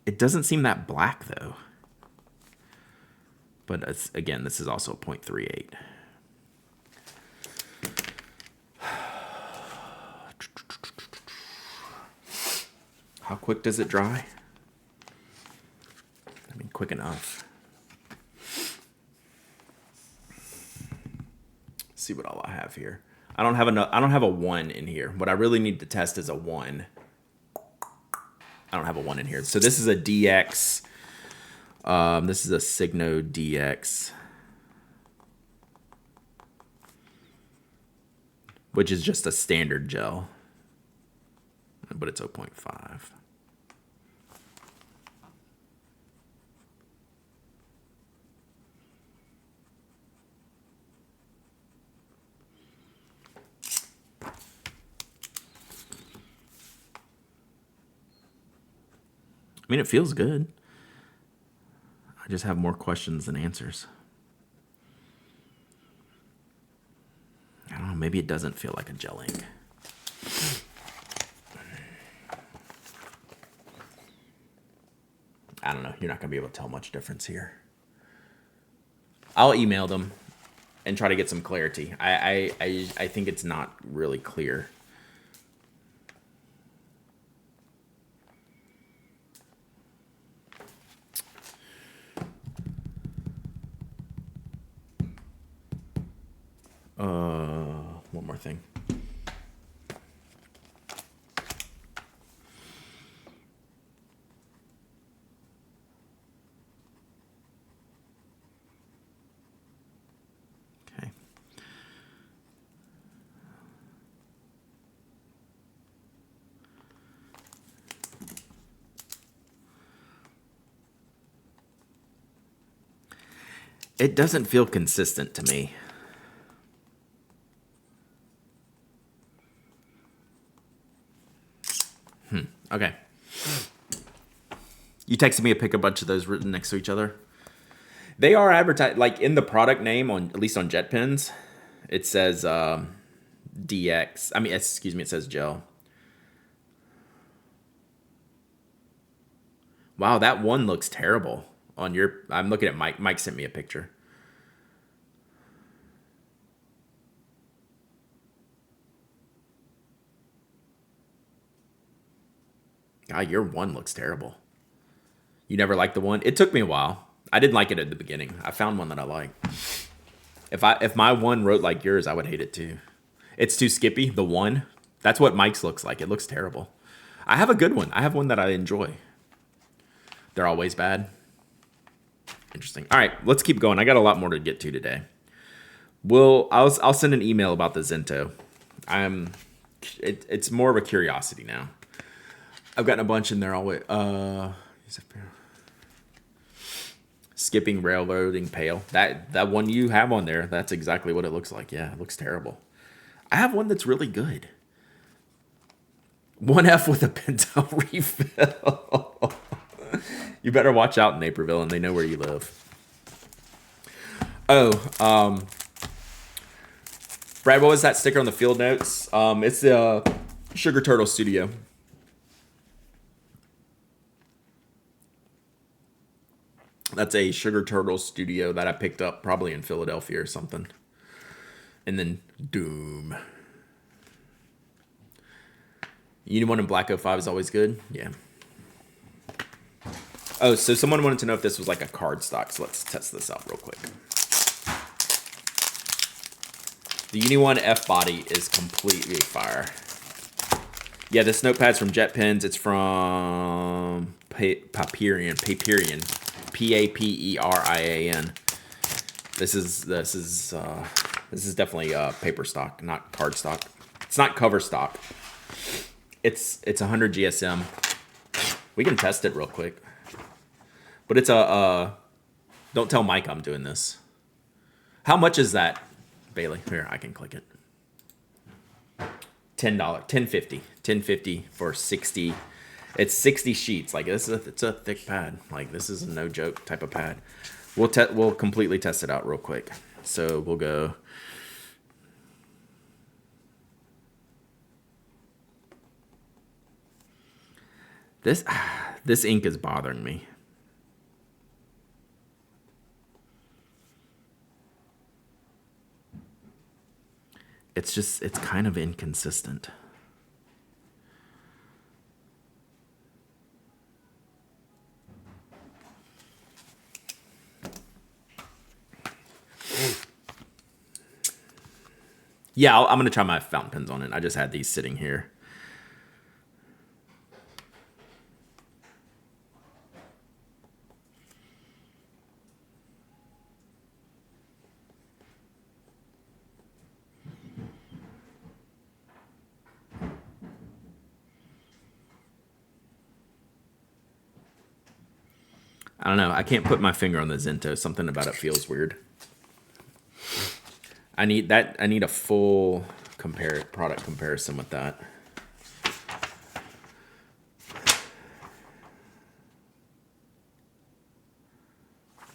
It doesn't seem that black though. But again, this is also a .38. How quick does it dry? I mean, quick enough. Let's see what all I have here. I don't have a 1 in here. What I really need to test is a 1. I don't have a 1 in here. So this is a DX. This is a Signo DX, which is just a standard gel, but it's 0.5. I mean, it feels good. I just have more questions than answers. I don't know, maybe it doesn't feel like a gel ink. I don't know. You're not going to be able to tell much difference here. I'll email them and try to get some clarity. I think it's not really clear. One more thing. Okay. It doesn't feel consistent to me. Okay. You texted me a pic, a bunch of those written next to each other. They are advertised, like in the product name, on at least on JetPens, it says DX. I mean, excuse me, it says gel. Wow, that one looks terrible on your. I'm looking at Mike. Mike sent me a picture. God, your one looks terrible. You never liked the one? It took me a while. I didn't like it at the beginning. I found one that I like. If my one wrote like yours, I would hate it too. It's too skippy, the one. That's what Mike's looks like. It looks terrible. I have a good one. I have one that I enjoy. They're always bad. Interesting. All right, let's keep going. I got a lot more to get to today. I'll send an email about the Zento. It's more of a curiosity now. I've gotten a bunch in there always. Skipping railroading pale. That one you have on there, that's exactly what it looks like. Yeah, it looks terrible. I have one that's really good. 1F with a Pinto refill. You better watch out in Naperville, and they know where you live. Oh, Brad, what was that sticker on the field notes? It's the Sugar Turtle Studio. That's a Sugar Turtle Studio that I picked up probably in Philadelphia or something. And then Doom. Union 1 in Black 05 is always good. Yeah. Oh, so someone wanted to know if this was like a card stock. So let's test this out real quick. The Uni 1 F body is completely fire. Yeah, this notepad's from JetPens. It's from Paperian. Paperian. Paperian. This is definitely paper stock, not card stock. It's not cover stock. It's 100 GSM. We can test it real quick. But it's don't tell Mike I'm doing this. How much is that, Bailey? Here, I can click it. $10, $10.50 for 60. It's 60 sheets. Like it's a thick pad. Like this is a no joke type of pad. We'll completely test it out real quick. So we'll go. This ink is bothering me. It's kind of inconsistent. Yeah, I'm going to try my fountain pens on it. I just had these sitting here. I don't know. I can't put my finger on the Zinto. Something about it feels weird. I need a full product comparison with that.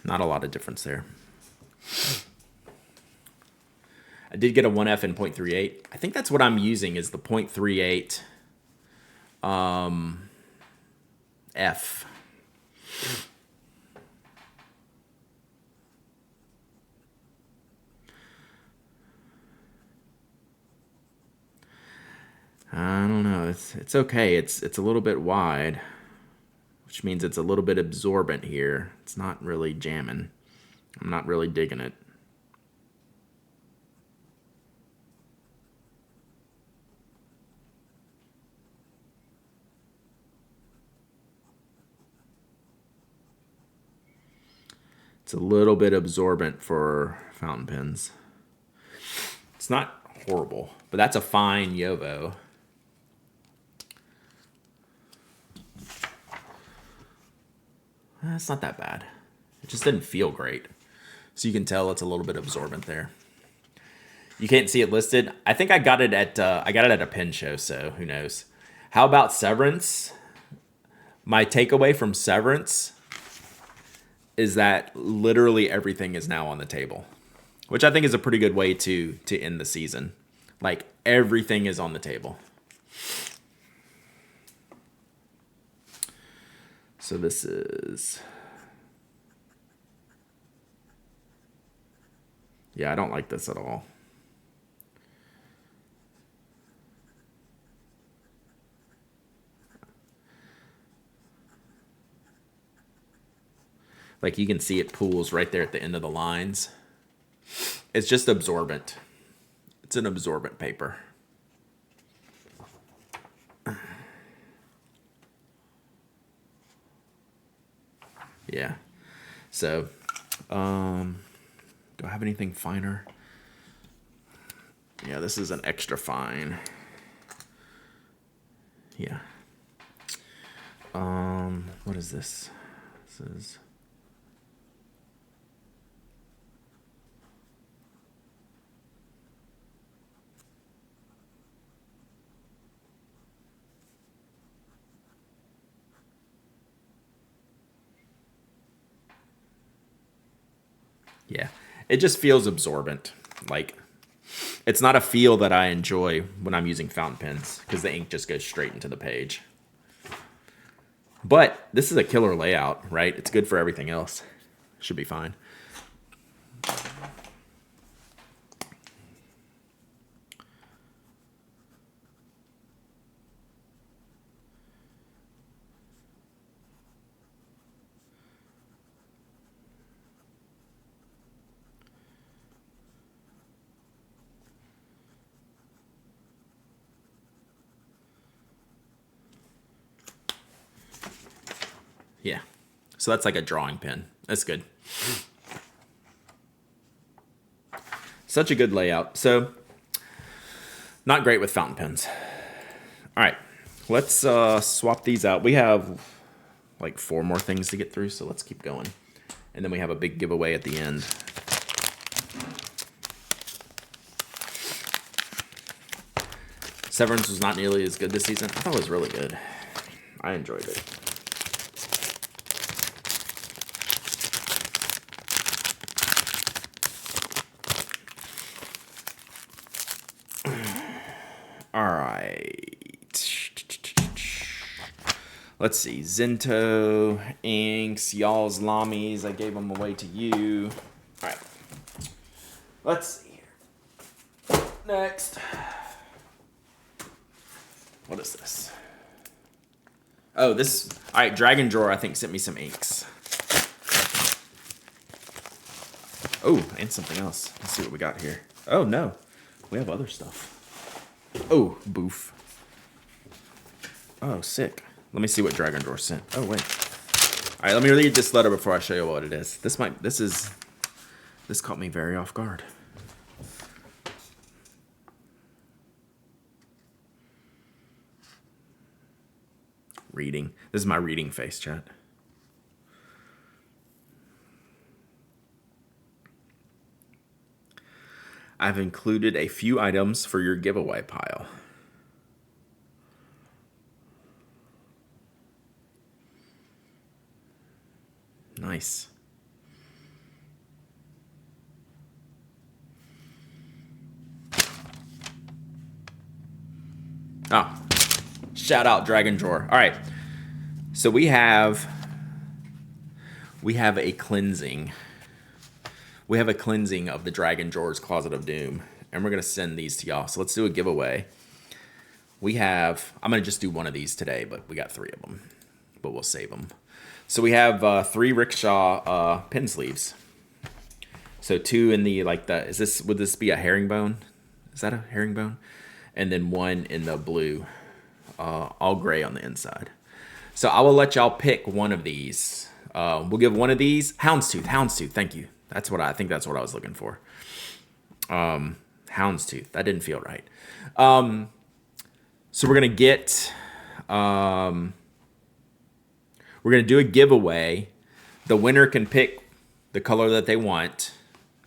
Not a lot of difference there. I did get a 1F and 0.38. I think that's what I'm using is the 0.38 F. I don't know. It's okay. It's a little bit wide, which means it's a little bit absorbent here. It's not really jamming. I'm not really digging it. It's a little bit absorbent for fountain pens. It's not horrible, but that's a fine Yovo. It's not that bad. It just didn't feel great. So you can tell it's a little bit absorbent there. You can't see it listed. I think I got it at a pen show, so who knows. How about Severance? My takeaway from Severance is that literally everything is now on the table, which I think is a pretty good way to end the season. Like everything is on the table. So this is, yeah, I don't like this at all. Like you can see it pools right there at the end of the lines. It's just absorbent. It's an absorbent paper. Yeah. So, do I have anything finer? Yeah, this is an extra fine. Yeah. What is this? This is. Yeah, it just feels absorbent. Like, it's not a feel that I enjoy when I'm using fountain pens because the ink just goes straight into the page. But this is a killer layout, right? It's good for everything else. Should be fine. Yeah. So that's like a drawing pen. That's good. Such a good layout. So, not great with fountain pens. All right, let's swap these out. We have like 4 more things to get through, so let's keep going. And then we have a big giveaway at the end. Severance was not nearly as good this season. I thought it was really good. I enjoyed it. All right. Let's see. Zento, inks, y'all's Lamys. I gave them away to you. All right. Let's see here. Next. What is this? Oh, this. All right. Dragon Drawer, I think, sent me some inks. Oh, and something else. Let's see what we got here. Oh, no. We have other stuff. Oh, boof. Oh, sick. Let me see what Dragon Drawer sent. Oh, wait. All right, let me read this letter before I show you what it is. This caught me very off guard. Reading. This is my reading face, chat. I've included a few items for your giveaway pile. Nice. Oh, shout out Dragon Drawer. All right. So we have a cleansing. We have a cleansing of the Dragon Drawer's Closet of Doom, and we're going to send these to y'all. So let's do a giveaway. I'm going to just do one of these today, but we got 3 of them, but we'll save them. So we have 3 Rickshaw pen sleeves. So 2 in the, would this be a herringbone? Is that a herringbone? And then 1 in the blue, all gray on the inside. So I will let y'all pick one of these. We'll give one of these, Houndstooth, thank you. That's what I was looking for. Houndstooth, that didn't feel right. So we're gonna do a giveaway. The winner can pick the color that they want,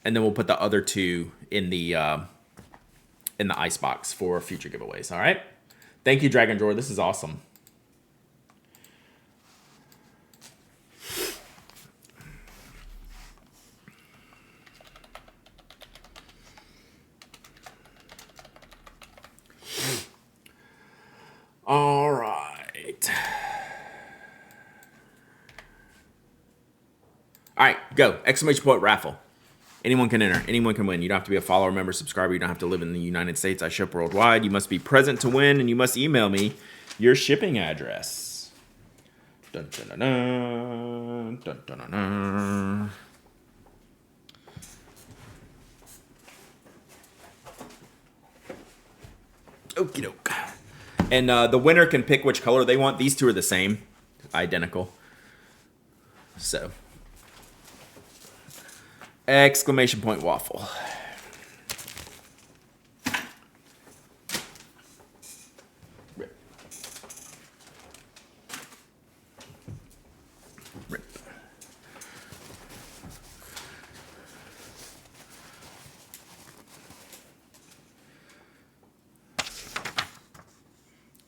and then we'll put the other 2 in the ice box for future giveaways. All right. Thank you, Dragon Drawer. This is awesome. All right. All right, go. Exclamation point raffle. Anyone can enter. Anyone can win. You don't have to be a follower, member, subscriber. You don't have to live in the United States. I ship worldwide. You must be present to win, and you must email me your shipping address. Dun, dun, dun, dun, dun, dun, dun, dun. Okie doke. And the winner can pick which color they want. These 2 are the same, identical. So, exclamation point waffle. Rip. Rip.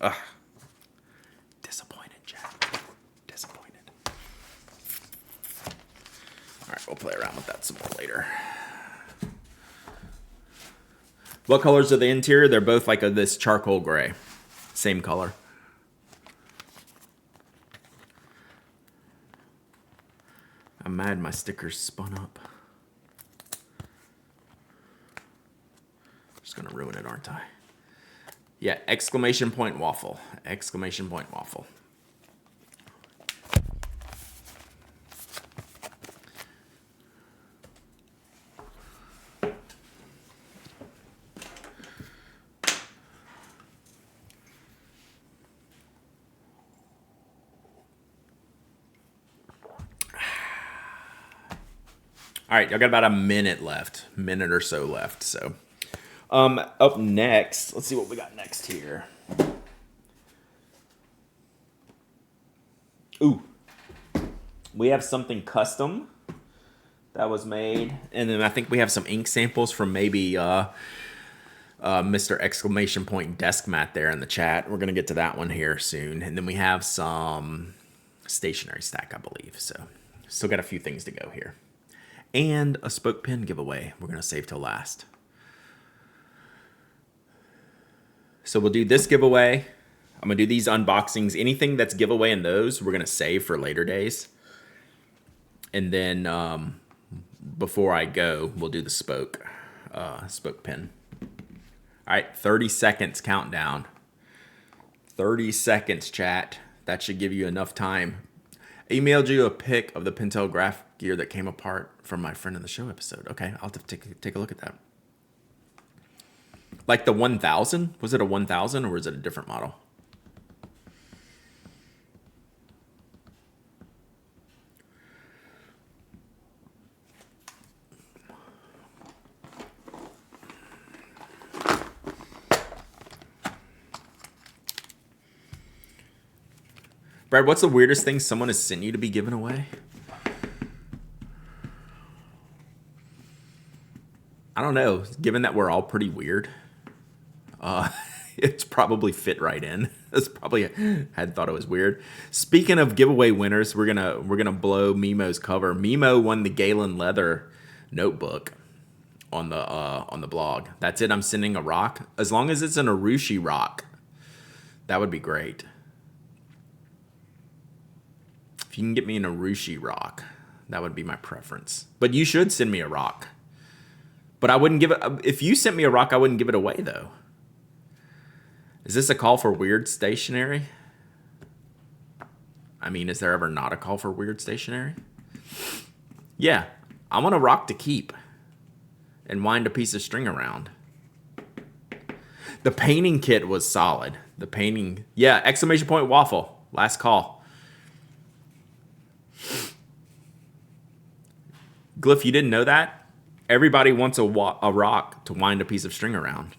Ugh. Disappointed, Jack. Disappointed. All right, we'll play around with that some more later. What colors are the interior? They're both like this charcoal gray. Same color. I'm mad my stickers spun up. Just gonna ruin it, aren't I? Yeah, exclamation point waffle. Exclamation point waffle. All right, y'all got about a minute left, minute or so left. So, up next, let's see what we got next here. Ooh, we have something custom that was made, and then I think we have some ink samples from maybe Mr. Exclamation Point Desk Mat there in the chat. We're gonna get to that one here soon, and then we have some Stationery Stack, I believe. So, still got a few things to go here, and a spoke pen giveaway. We're gonna save till last. So we'll do this giveaway. I'm gonna do these unboxings. Anything that's giveaway in those, we're gonna save for later days, and then before I go, we'll do the spoke pen. All right, 30 seconds countdown. 30 seconds, chat. That should give you enough time. I emailed you a pic of the Pentel graph gear that came apart from my friend in the show episode. Okay, I'll have to take a look at that. Like the 1000? Was it a 1000 or was it a different model? Brad, what's the weirdest thing someone has sent you to be given away? I don't know. Given that we're all pretty weird, it's probably fit right in. That's probably had thought it was weird. Speaking of giveaway winners, we're gonna blow Mimo's cover. Mimo won the Galen Leather notebook on the blog. That's it. I'm sending a rock. As long as it's an Urushi rock, that would be great. If you can get me an Urushi rock, that would be my preference. But you should send me a rock. But I wouldn't give it. If you sent me a rock, I wouldn't give it away though. Is this a call for weird stationery? I mean, is there ever not a call for weird stationery? Yeah, I want a rock to keep and wind a piece of string around. The painting kit was solid. The painting, yeah, exclamation point waffle. Last call. Glyph, you didn't know that? Everybody wants a rock to wind a piece of string around.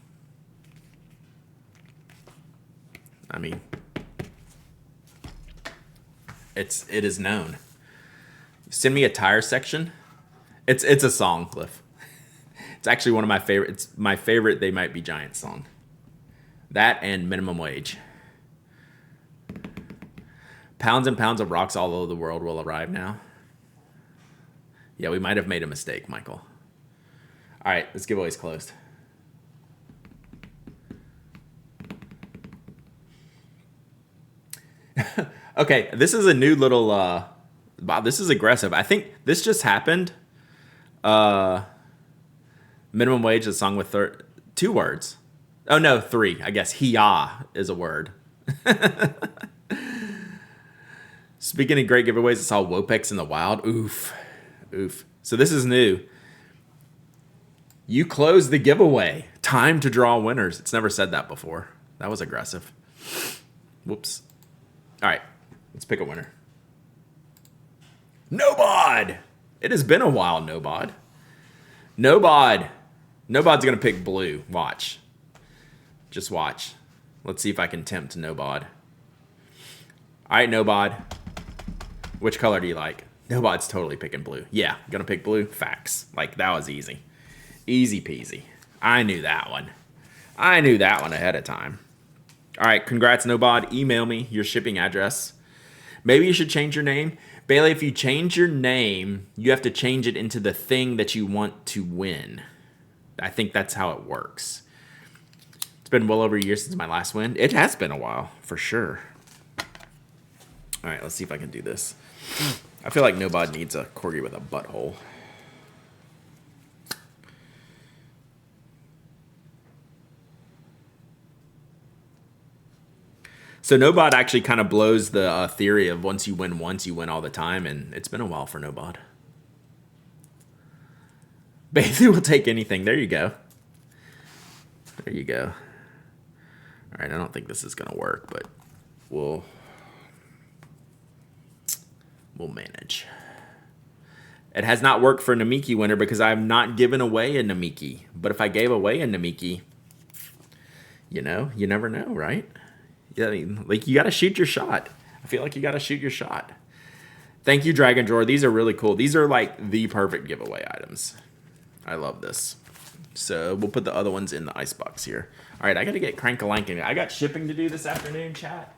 I mean, it is known. Send me a tire section. It's a song, Glyph. It's actually one of my favorite. It's my favorite They Might Be Giants song. That and Minimum Wage. Pounds and pounds of rocks all over the world will arrive now. Yeah, we might have made a mistake, Michael. All right, this giveaway's closed. Okay, this is a new little, wow, this is aggressive. I think this just happened. Minimum Wage, a song with 2 words. Oh, no, 3. I guess Hiya is a word. Speaking of great giveaways, I saw Wopex in the wild. Oof. So this is new. You closed the giveaway. Time to draw winners. It's never said that before. That was aggressive. Whoops. All right, let's pick a winner. Nobod. It has been a while, Nobod. Nobod's going to pick blue. Watch. Just watch. Let's see if I can tempt Nobod. All right, Nobod. Which color do you like? Nobod's totally picking blue. Yeah, gonna pick blue. Facts. Like, that was easy. Easy peasy. I knew that one. Ahead of time. All right, congrats, Nobod. Email me your shipping address. Maybe you should change your name. Bailey, if you change your name, you have to change it into the thing that you want to win. I think that's how it works. It's been well over a year since my last win. It has been a while, for sure. All right, let's see if I can do this. I feel like Nobod needs a corgi with a butthole. So Nobod actually kind of blows the theory of once, you win all the time, and it's been a while for Nobod. Bailey will take anything. There you go. All right, I don't think this is going to work, but we'll manage. It has not worked for a Namiki winner because I have not given away a Namiki. But if I gave away a Namiki, you know, you never know, right? Yeah, I mean, like, you got to shoot your shot. I feel like you got to shoot your shot. Thank you, Dragon Drawer. These are really cool. These are like the perfect giveaway items. I love this. So we'll put the other ones in the icebox here. All right, I got to get crank-a-lanking. I got shipping to do this afternoon, chat.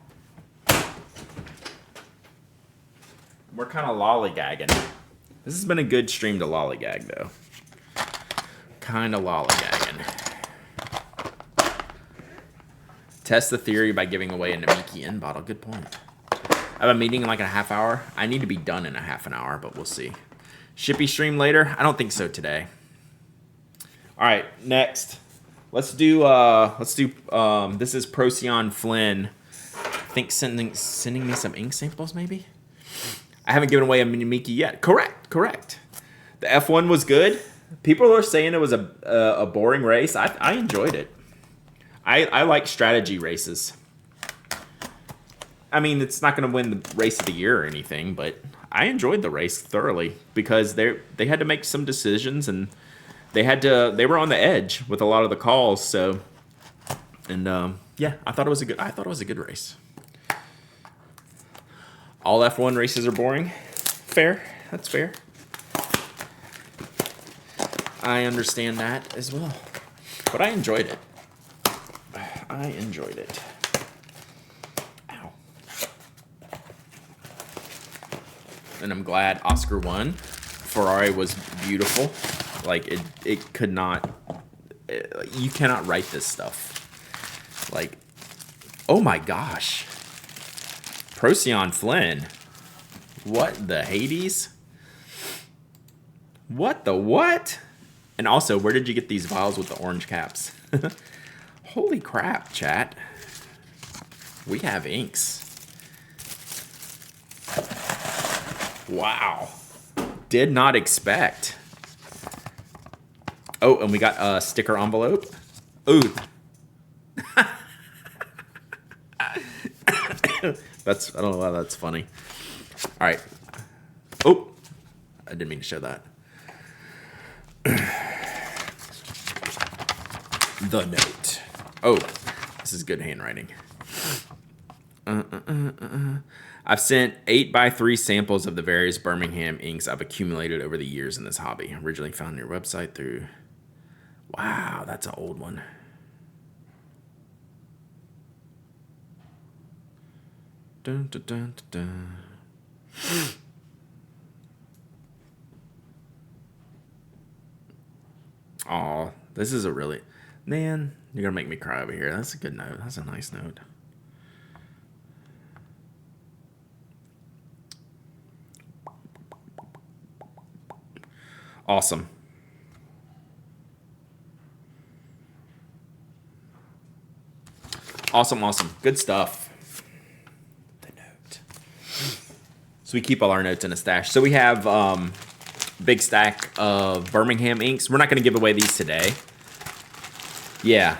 We're kind of lollygagging. This has been a good stream to lollygag, though. Kind of lollygagging. Test the theory by giving away a Namiki in bottle. Good point. I have a meeting in like a half hour. I need to be done in a half an hour, but we'll see. Shippy stream later? I don't think so today. All right, next. Let's do this is Procyon Flynn. I think sending me some ink samples maybe? I haven't given away a Namiki yet. Correct. The F1 was good. People are saying it was a boring race. I enjoyed it. I like strategy races. I mean, it's not going to win the race of the year or anything, but I enjoyed the race thoroughly because they had to make some decisions and they were on the edge with a lot of the calls. So, and yeah, I thought it was a good race. All F1 races are boring. Fair. That's fair. I understand that as well, but I enjoyed it. Ow. And I'm glad Oscar won. Ferrari was beautiful. Like, it could not... you cannot write this stuff. Like, oh my gosh. Procyon Flynn. What the Hades? What the what? And also, where did you get these vials with the orange caps? Holy crap, chat. We have inks. Wow. Did not expect. Oh, and we got a sticker envelope. Ooh. I don't know why that's funny. All right. Oh, I didn't mean to show that. The note. Oh, this is good handwriting. I've sent 8x3 samples of the various Birmingham inks I've accumulated over the years in this hobby. Originally found on your website through... Wow, that's an old one. Dun, dun, dun, dun, dun. Aw, this is a really... Man, you're going to make me cry over here. That's a good note. That's a nice note. Awesome. Awesome. Good stuff. The note. So we keep all our notes in a stash. So we have big stack of Birmingham inks. We're not going to give away these today. Yeah.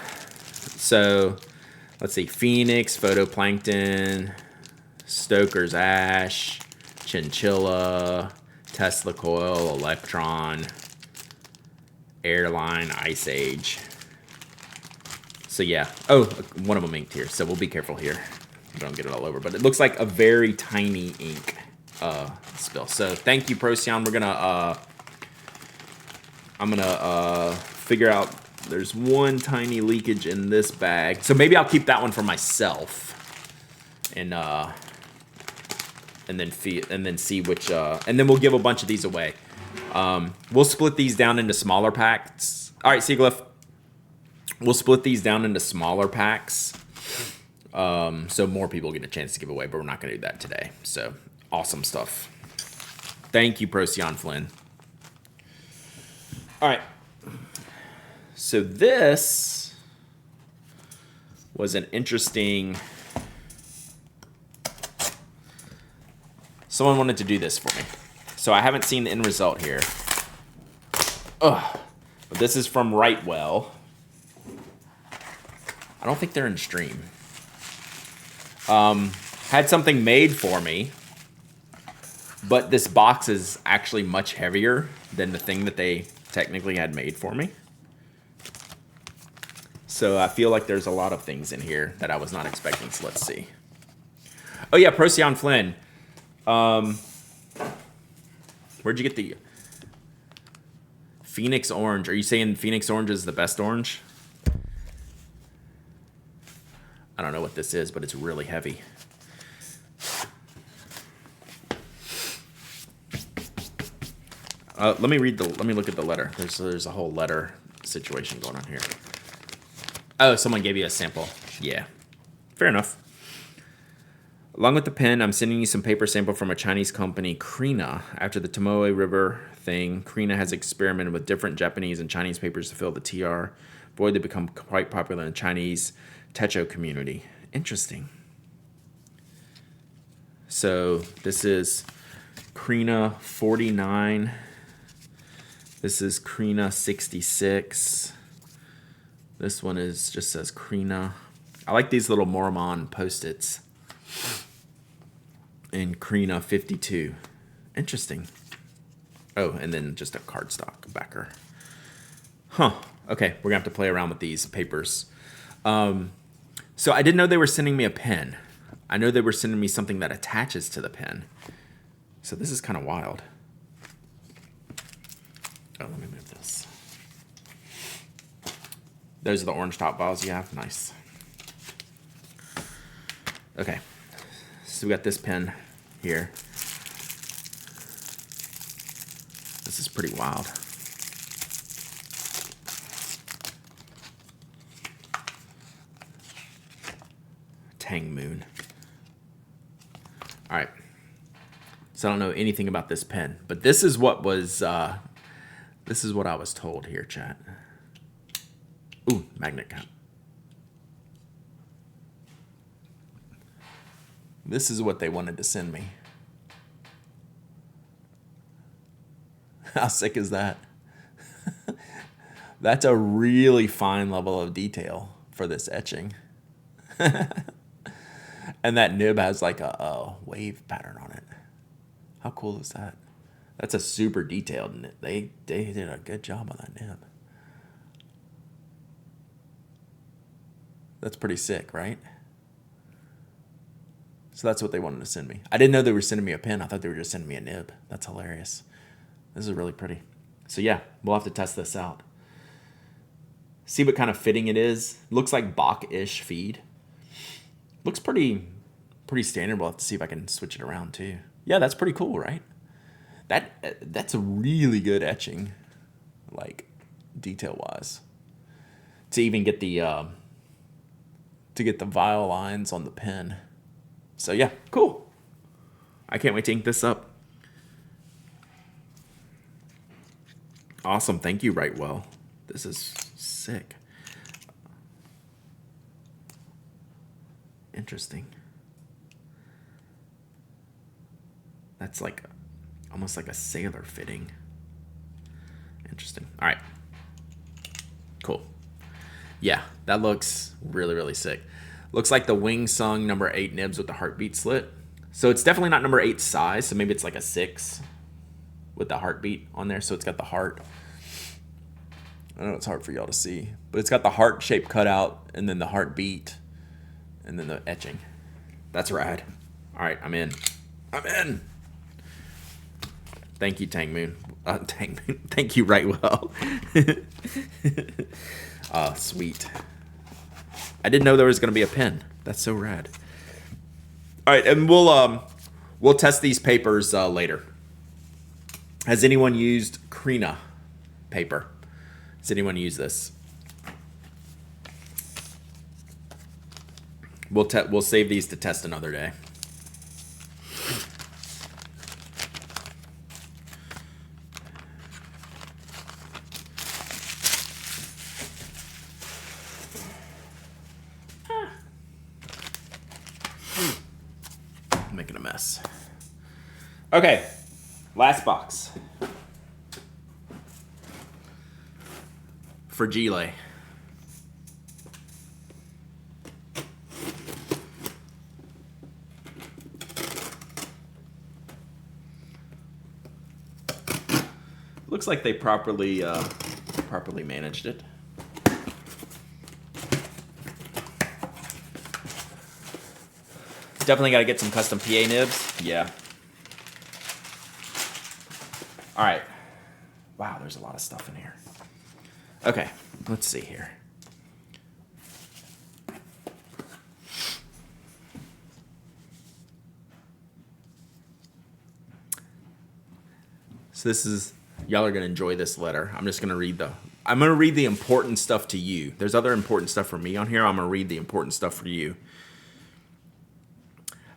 So let's see. Phoenix, Photoplankton, Stoker's Ash, Chinchilla, Tesla Coil, Electron, Airline, Ice Age. So yeah. Oh, one of them inked here. So we'll be careful here. Don't get it all over. But it looks like a very tiny ink spill. So thank you, Procyon. We're gonna I'm gonna figure out. There's one tiny leakage in this bag. So maybe I'll keep that one for myself. And then see which and then we'll give a bunch of these away. We'll split these down into smaller packs. All right, Seaglyph. We'll split these down into smaller packs. So more people get a chance to give away, but we're not going to do that today. So awesome stuff. Thank you, Procyon Flynn. All right. So this was an interesting... Someone wanted to do this for me. So I haven't seen the end result here. Ugh. But this is from Rightwell. I don't think they're in stream. Had something made for me. But this box is actually much heavier than the thing that they technically had made for me. So I feel like there's a lot of things in here that I was not expecting. So let's see. Oh yeah, Procyon Flynn. Where'd you get the Phoenix Orange? Are you saying Phoenix Orange is the best orange? I don't know what this is, but it's really heavy. Let me look at the letter. There's a whole letter situation going on here. Oh, someone gave you a sample. Yeah, fair enough. Along with the pen, I'm sending you some paper sample from a Chinese company, Krina. After the Tomoe River thing, Krina has experimented with different Japanese and Chinese papers to fill the TR void that become quite popular in the Chinese techo community. Interesting. So this is Krina 49. This is Krina 66. This one just says Krina. I like these little Mormon post-its. And Krina 52. Interesting. Oh, and then just a cardstock backer. Huh. Okay, we're going to have to play around with these papers. So I didn't know they were sending me a pen. I know they were sending me something that attaches to the pen. So this is kind of wild. Oh, let me move this. Those are the orange top vials you have. Nice. Okay. So we got this pen here. This is pretty wild. Tang Moon. All right. So I don't know anything about this pen, but this is what was, this is what I was told here, chat. Ooh, magnet cap. This is what they wanted to send me. How sick is that? That's a really fine level of detail for this etching. And that nib has like a wave pattern on it. How cool is that? That's a super detailed nib. They did a good job on that nib. That's pretty sick, right? So that's what they wanted to send me. I didn't know they were sending me a pen. I thought they were just sending me a nib. That's hilarious. This is really pretty. So yeah, we'll have to test this out. See what kind of fitting it is. Looks like Bach-ish feed. Looks pretty standard. We'll have to see if I can switch it around too. Yeah, that's pretty cool, right? That's a really good etching, like detail-wise. To even get the vial lines on the pen. So yeah, cool. I can't wait to ink this up. Awesome, thank you, Rightwell. This is sick. Interesting. That's like almost like a sailor fitting. Interesting. All right. Cool. Yeah, that looks really, really sick. Looks like the Wing Sung number 8 nibs with the heartbeat slit. So it's definitely not number 8 size. So maybe it's like a 6 with the heartbeat on there. So it's got the heart. I know it's hard for y'all to see, but it's got the heart shape cut out and then the heartbeat and then the etching. That's rad. All right, I'm in. I'm in. Thank you, Tang Moon. Tang Moon. Thank you, Rightwell. Sweet. I didn't know there was going to be a pen. That's so rad. All right, and we'll test these papers later. Has anyone used Krina paper? Has anyone used this? We'll save these to test another day. Making a mess. Okay, last box for Gile. looks like they properly managed it. Definitely got to get some custom PA nibs. Yeah. All right. Wow, there's a lot of stuff in here. Okay, let's see here. So this is, y'all are gonna enjoy this letter. I'm just gonna read the important stuff to you. There's other important stuff for me on here. I'm gonna read the important stuff for you.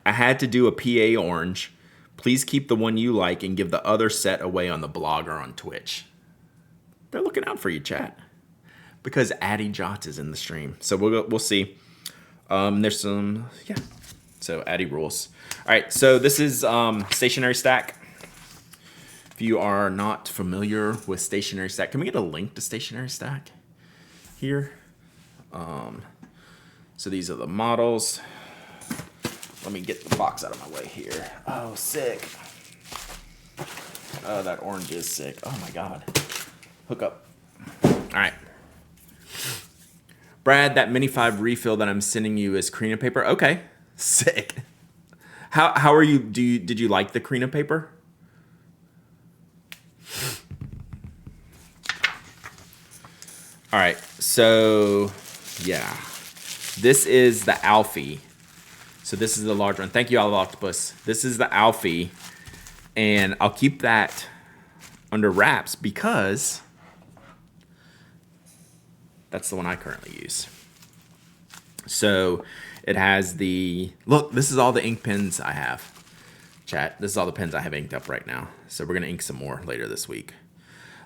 I had to do a PA orange. Please keep the one you like and give the other set away on the blog or on Twitch. They're looking out for you, chat. Because Addy Jots is in the stream. So we'll see. There's some, yeah. So Addy rules. All right, so this is Stationery Stack. If you are not familiar with Stationery Stack, can we get a link to Stationery Stack here? So these are the models. Let me get the box out of my way here. Oh, sick. Oh, that orange is sick. Oh my God. Hook up. All right. Brad, that Mini 5 refill that I'm sending you is Carina paper. Okay. Sick. How are you? Did you like the Carina paper? All right. So, yeah. This is the Alfie. So this is the large one. Thank you, Olive Octopus. This is the Alfie, and I'll keep that under wraps because that's the one I currently use. So it has the, look, this is all the ink pens I have. Chat, this is all the pens I have inked up right now. So we're gonna ink some more later this week.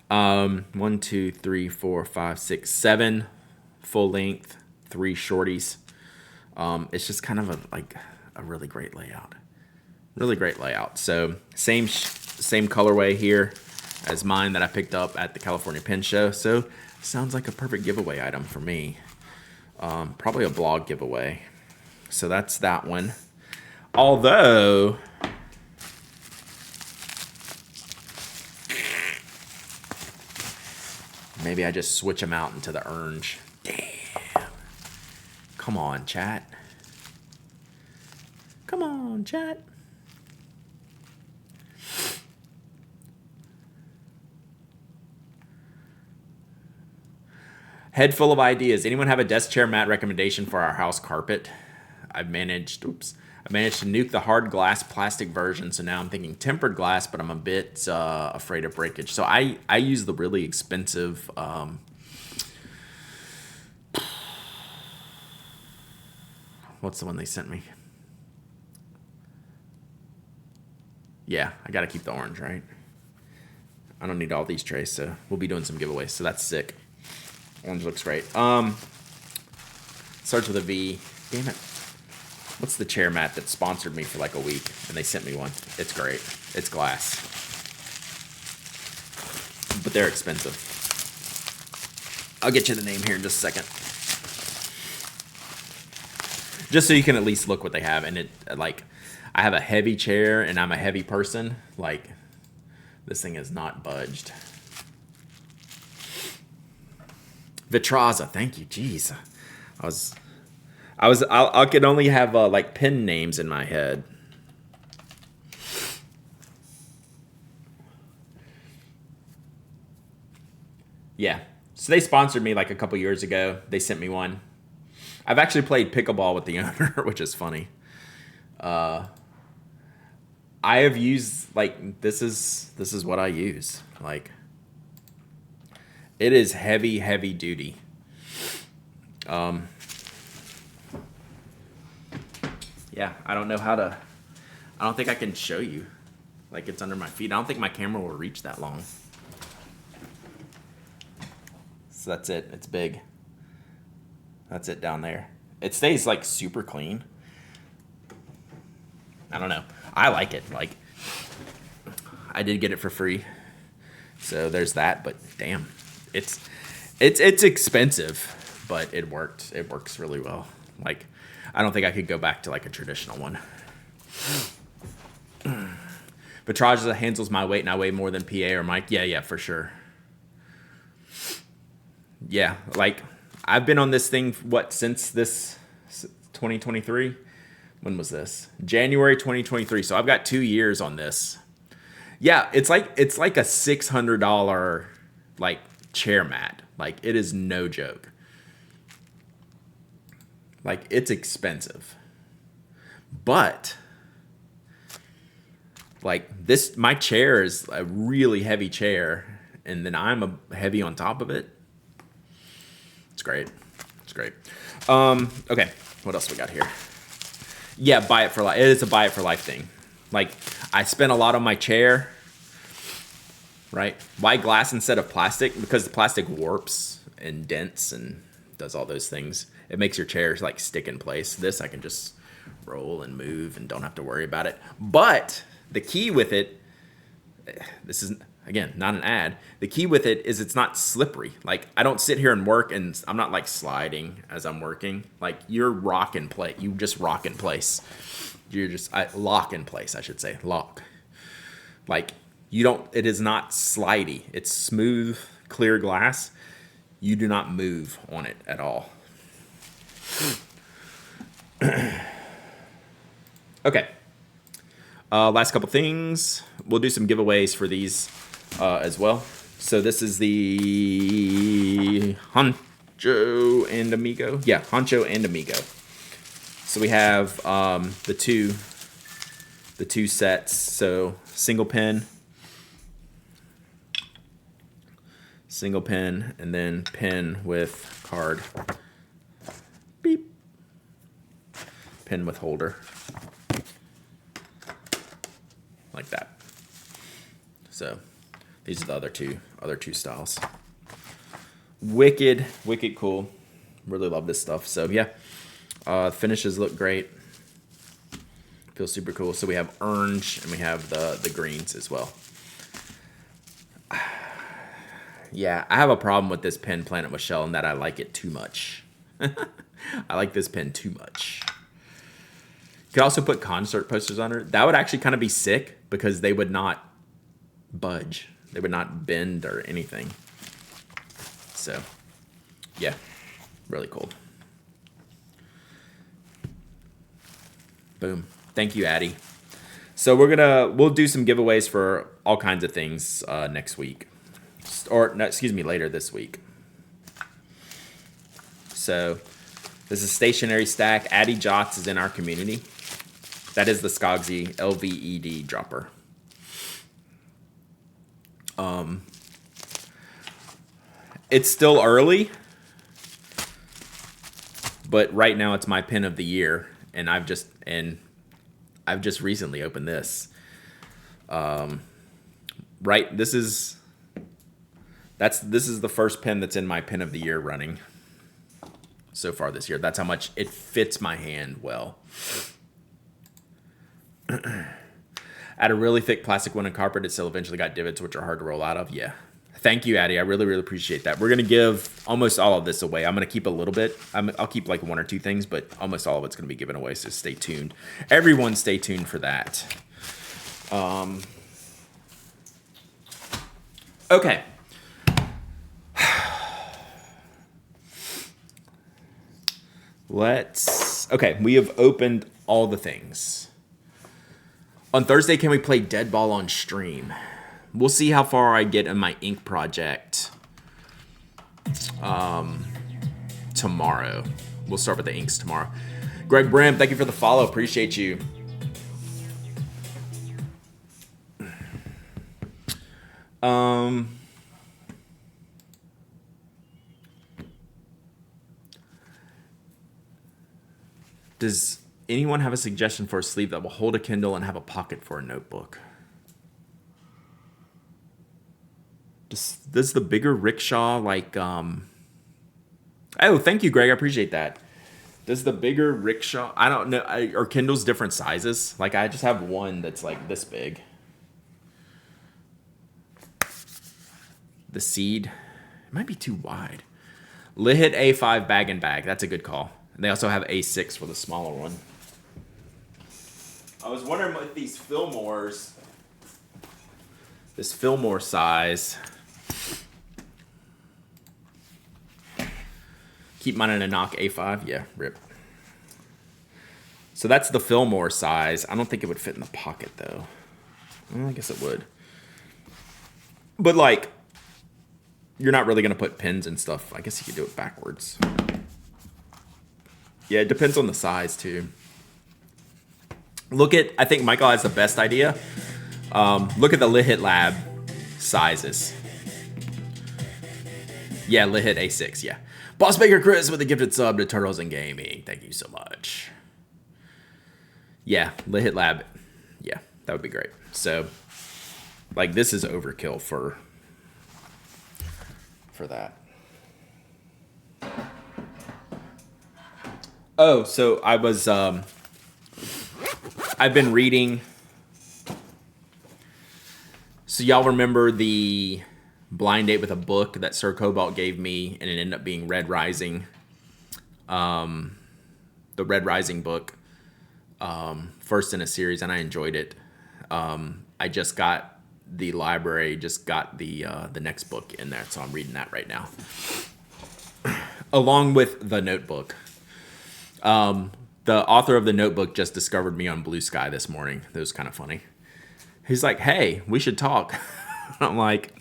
1, 2, 3, 4, 5, 6, 7 full length, 3 shorties. It's just kind of a really great layout. Really great layout. So same colorway here as mine that I picked up at the California Pen Show. So sounds like a perfect giveaway item for me. Probably a blog giveaway. So that's that one. Although maybe I just switch them out into the orange. Damn. Come on, chat. Come on, chat. Head full of ideas. Anyone have a desk chair mat recommendation for our house carpet? I've managed to nuke the hard glass plastic version, so now I'm thinking tempered glass, but I'm a bit afraid of breakage. So I use the really expensive what's the one they sent me? Yeah, I gotta keep the orange, right? I don't need all these trays, so we'll be doing some giveaways, so that's sick. Orange looks great. Starts with a V. Damn it. What's the chair mat that sponsored me for like a week, and they sent me one? It's great. It's glass. But they're expensive. I'll get you the name here in just a second. Just so you can at least look what they have. And it, like, I have a heavy chair and I'm a heavy person. Like, this thing is not budged. Vitraza, thank you. Jeez. I could only have like pen names in my head. Yeah. So they sponsored me like a couple years ago. They sent me one. I've actually played pickleball with the owner, which is funny. I have used, like, this is what I use. Like, it is heavy, heavy duty. Yeah, I don't know how to, I don't think I can show you. Like, it's under my feet. I don't think my camera will reach that long. So that's it. It's big. That's it down there. It stays like super clean. I don't know. I like it. Like, I did get it for free. So there's that, but damn. It's expensive, but it worked. It works really well. Like, I don't think I could go back to like a traditional one. Vitrage handles my weight, and I weigh more than PA or Mike. Yeah, for sure. Yeah, like I've been on this thing since this 2023. When was this? January 2023. So I've got 2 years on this. Yeah, it's like a $600 like chair mat. Like it is no joke. Like it's expensive. But like my chair is a really heavy chair, and then I'm heavy on top of it. It's great. It's great. Okay, what else we got here? Yeah, buy it for life. It is a buy it for life thing. Like I spent a lot on my chair, right? Why glass instead of plastic? Because the plastic warps and dents and does all those things. It makes your chairs like stick in place. This I can just roll and move and don't have to worry about it. But the key with it, this is again not an ad. The key with it is it's not slippery. Like I don't sit here and work and I'm not like sliding as I'm working. Like you're rock in place. You just rock in place. You're just lock in place. I should say lock. Like you don't. It is not slidey. It's smooth, clear glass. You do not move on it at all. Okay. Last couple things. We'll do some giveaways for these as well. So this is the Honcho and Amigo. Yeah, Honcho and Amigo. So we have the two sets. So single pin, and then pin with card. Beep. Pin with holder. Like that. So these are the other two styles. Wicked cool. Really love this stuff. So yeah, finishes look great. Feels super cool. So we have orange and we have the greens as well. Yeah, I have a problem with this pen, Planet Michelle, in that I like it too much. I like this pen too much. You could also put concert posters on it. That would actually kind of be sick because they would not budge. They would not bend or anything. So, yeah, really cool. Boom. Thank you, Addie. So we'll do some giveaways for all kinds of things next week. Or, no, excuse me, later this week. So, this is Stationery Stack. Addie Jots is in our community. That is the Skogsy LVED dropper. It's still early, but right now it's my pin of the year, and I've just recently opened this. Right, this is the first pin that's in my pin of the year running so far this year. That's how much it fits my hand well. Add a really thick plastic one and carpet. It still eventually got divots, which are hard to roll out of. Yeah. Thank you, Addie. I really, really appreciate that. We're going to give almost all of this away. I'm going to keep a little bit. I'll keep like 1 or 2 things, but almost all of it's going to be given away, so stay tuned. Everyone stay tuned for that. Okay. Okay, we have opened all the things. On Thursday, can we play Dead Ball on stream? We'll see how far I get in my ink project tomorrow. We'll start with the inks tomorrow. Greg Brim, thank you for the follow. Appreciate you. Does anyone have a suggestion for a sleeve that will hold a Kindle and have a pocket for a notebook? Does the bigger rickshaw like oh, thank you, Greg. I appreciate that. Does the bigger rickshaw, I don't know, are Kindles different sizes? Like I just have one that's like this big. The Seed, it might be too wide. Lihit A5 bag and bag. That's a good call. And they also have A6 for the smaller one. I was wondering with these Fillmores, this Fillmore size. Keep mine in a knock A5. Yeah, rip. So that's the Fillmore size. I don't think it would fit in the pocket, though. Well, I guess it would. But, like, you're not really going to put pins and stuff. I guess you could do it backwards. Yeah, it depends on the size, too. I think Michael has the best idea. Look at the Lit Hit Lab sizes. Yeah, Lit Hit A6, yeah. Boss Baker Chris with a gifted sub to Turtles and Gaming. Thank you so much. Yeah, Lit Hit Lab. Yeah, that would be great. So, like, this is overkill for that. Oh, so I've been reading. So y'all remember the blind date with a book that Sir Cobalt gave me, and it ended up being Red Rising. The Red Rising book, first in a series, and I enjoyed it. I just got the library, the next book in there, so I'm reading that right now, along with the Notebook. The author of the Notebook just discovered me on Blue Sky this morning. It was kind of funny. He's like, "Hey, we should talk." I'm like,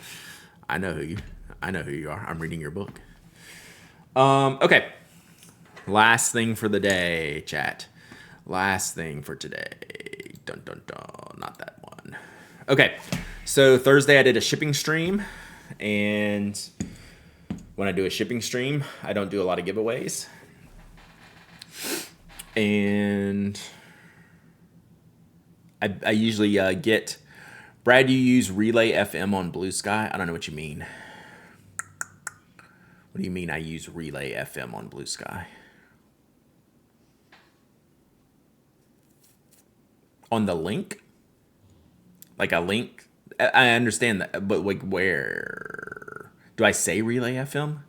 I know who you are. I'm reading your book. Okay. Last thing for the day, chat. Last thing for today. Dun dun dun. Not that one. Okay. So Thursday I did a shipping stream, and when I do a shipping stream, I don't do a lot of giveaways. And I usually get, Brad, you use Relay FM on Blue Sky? I don't know what you mean. What do you mean I use Relay FM on Blue Sky? On the link? Like a link? I understand that, but like where? Do I say Relay FM?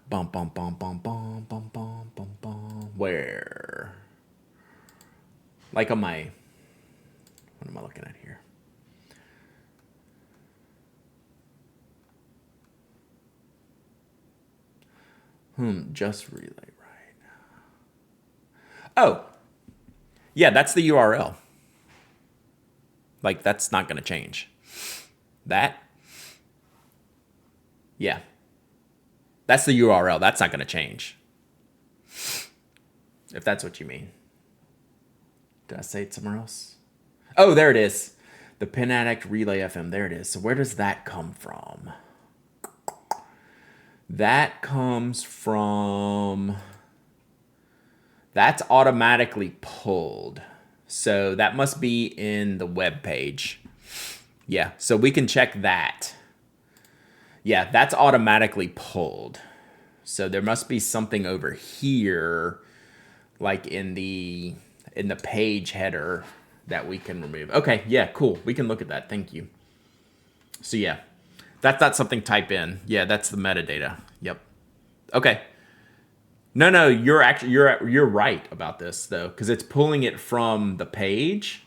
Bum bum bum bum bum bum bum bum bum. Where? Like on my, what am I looking at here? Just Relay right now. Oh, yeah, that's the URL. Like, that's not going to change. That? Yeah. That's the URL. That's not going to change. If that's what you mean. Did I say it somewhere else? Oh, there it is. The Pen Addict Relay FM. There it is. So where does that come from? That comes from... That's automatically pulled. So that must be in the web page. Yeah, so we can check that. Yeah, that's automatically pulled. So there must be something over here, like in the page header, that we can remove. Okay, yeah, cool. We can look at that. Thank you. So yeah, that's not something type in. Yeah, that's the metadata. Yep. Okay. No, you're right about this though, because it's pulling it from the page,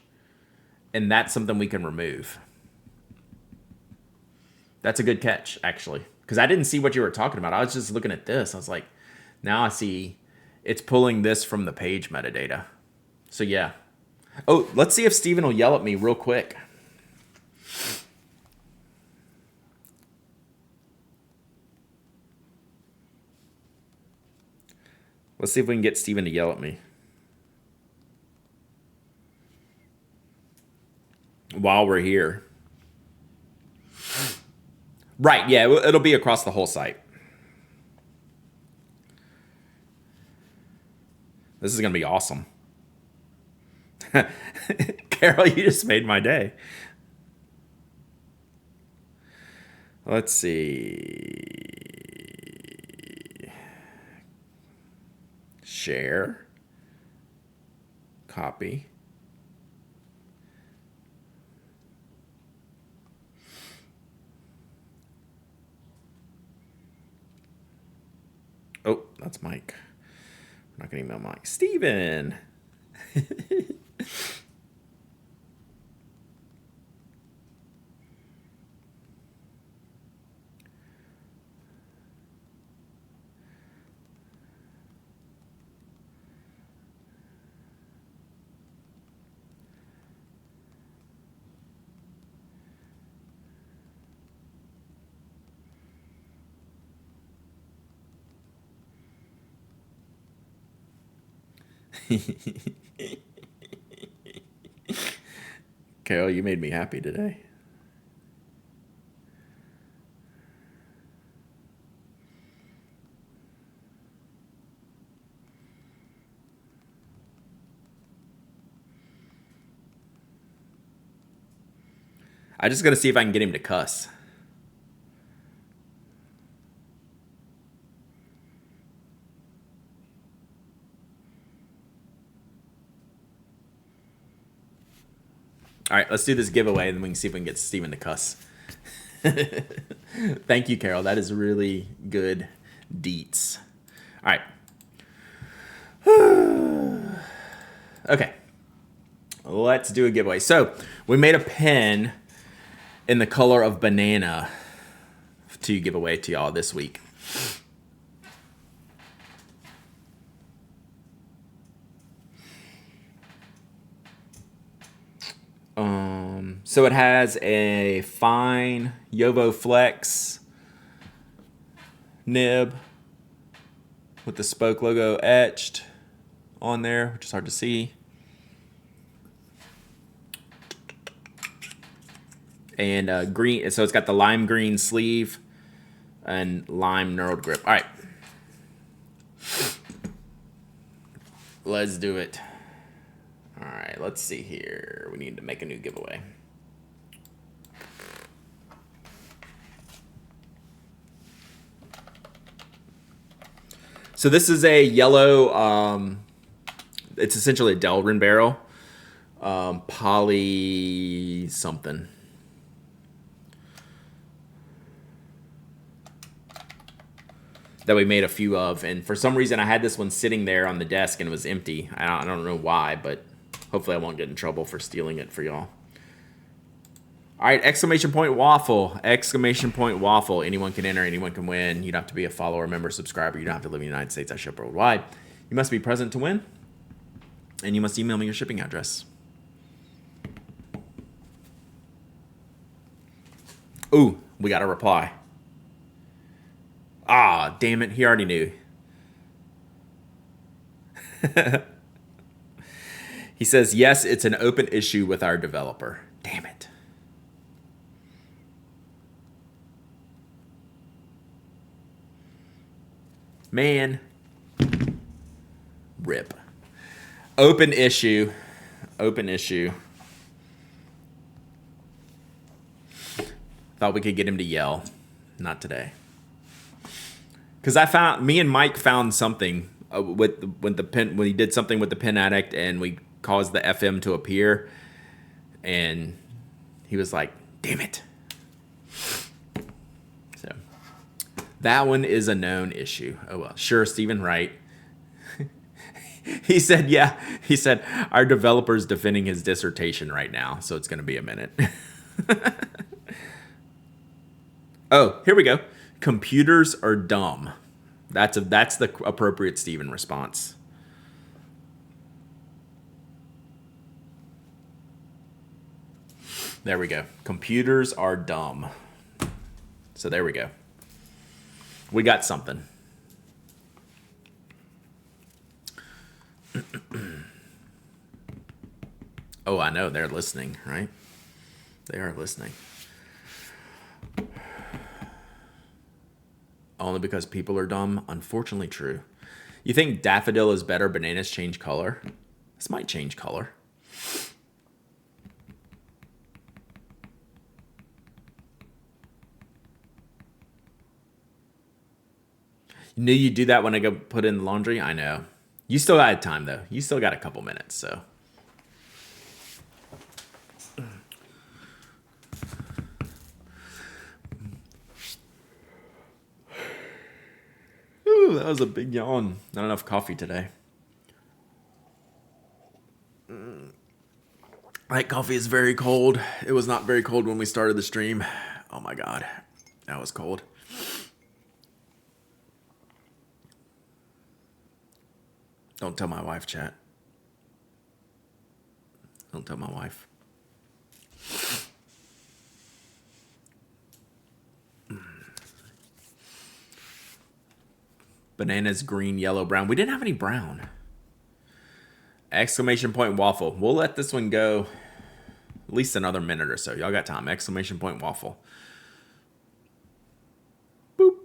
and that's something we can remove. That's a good catch, actually, because I didn't see what you were talking about. I was just looking at this. I was like, now I see it's pulling this from the page metadata. So yeah. Oh, let's see if Steven will yell at me real quick. Let's see if we can get Steven to yell at me while we're here. Right, yeah, it'll be across the whole site. This is going to be awesome. Carol, you just made my day. Let's see. Share. Copy. Oh, that's Mike. I'm not going to email Mike. Steven. Carol, you made me happy today. I just got to see if I can get him to cuss. All right, let's do this giveaway, and then we can see if we can get Steven to cuss. Thank you, Carol. That is really good deets. All right. Okay. Let's do a giveaway. So we made a pen in the color of banana to give away to y'all this week. So it has a fine Yovo Flex nib with the spoke logo etched on there, which is hard to see. And green, so it's got the lime green sleeve and lime knurled grip. All right. Let's do it. All right, let's see here. We need to make a new giveaway. So this is a yellow, it's essentially a Delrin barrel, poly something. That we made a few of, and for some reason I had this one sitting there on the desk and it was empty. I don't know why, but hopefully I won't get in trouble for stealing it for y'all. All right, exclamation point waffle, exclamation point waffle. Anyone can enter, anyone can win. You don't have to be a follower, member, subscriber. You don't have to live in the United States. I ship worldwide. You must be present to win, and you must email me your shipping address. Ooh, we got a reply. Ah, damn it, he already knew. He says, yes, it's an open issue with our developer. Damn it. Man. Rip. Open issue. Open issue. Thought we could get him to yell. Not today. Because me and Mike found something when he did something with the Pen Addict, and we caused the FM to appear, and he was like, "Damn it!" So that one is a known issue. Oh well, sure, Stephen, right? He said, "Yeah." He said, "Our developer's defending his dissertation right now, so it's going to be a minute." Oh, here we go. Computers are dumb. That's the appropriate Steven response. There we go. Computers are dumb. So there we go. We got something. Oh, I know. They're listening, right? They are listening. Only because people are dumb? Unfortunately true. You think daffodil is better, bananas change color? This might change color. You knew you'd do that when I go put in the laundry? I know. You still got time, though. You still got a couple minutes, so. Ooh. Woo, that was a big yawn. Not enough coffee today. That coffee is very cold. It was not very cold when we started the stream. Oh my God, that was cold. Don't tell my wife, chat. Don't tell my wife. Bananas, green, yellow, brown. We didn't have any brown. Exclamation point waffle. We'll let this one go at least another minute or so. Y'all got time. Exclamation point waffle. Boop.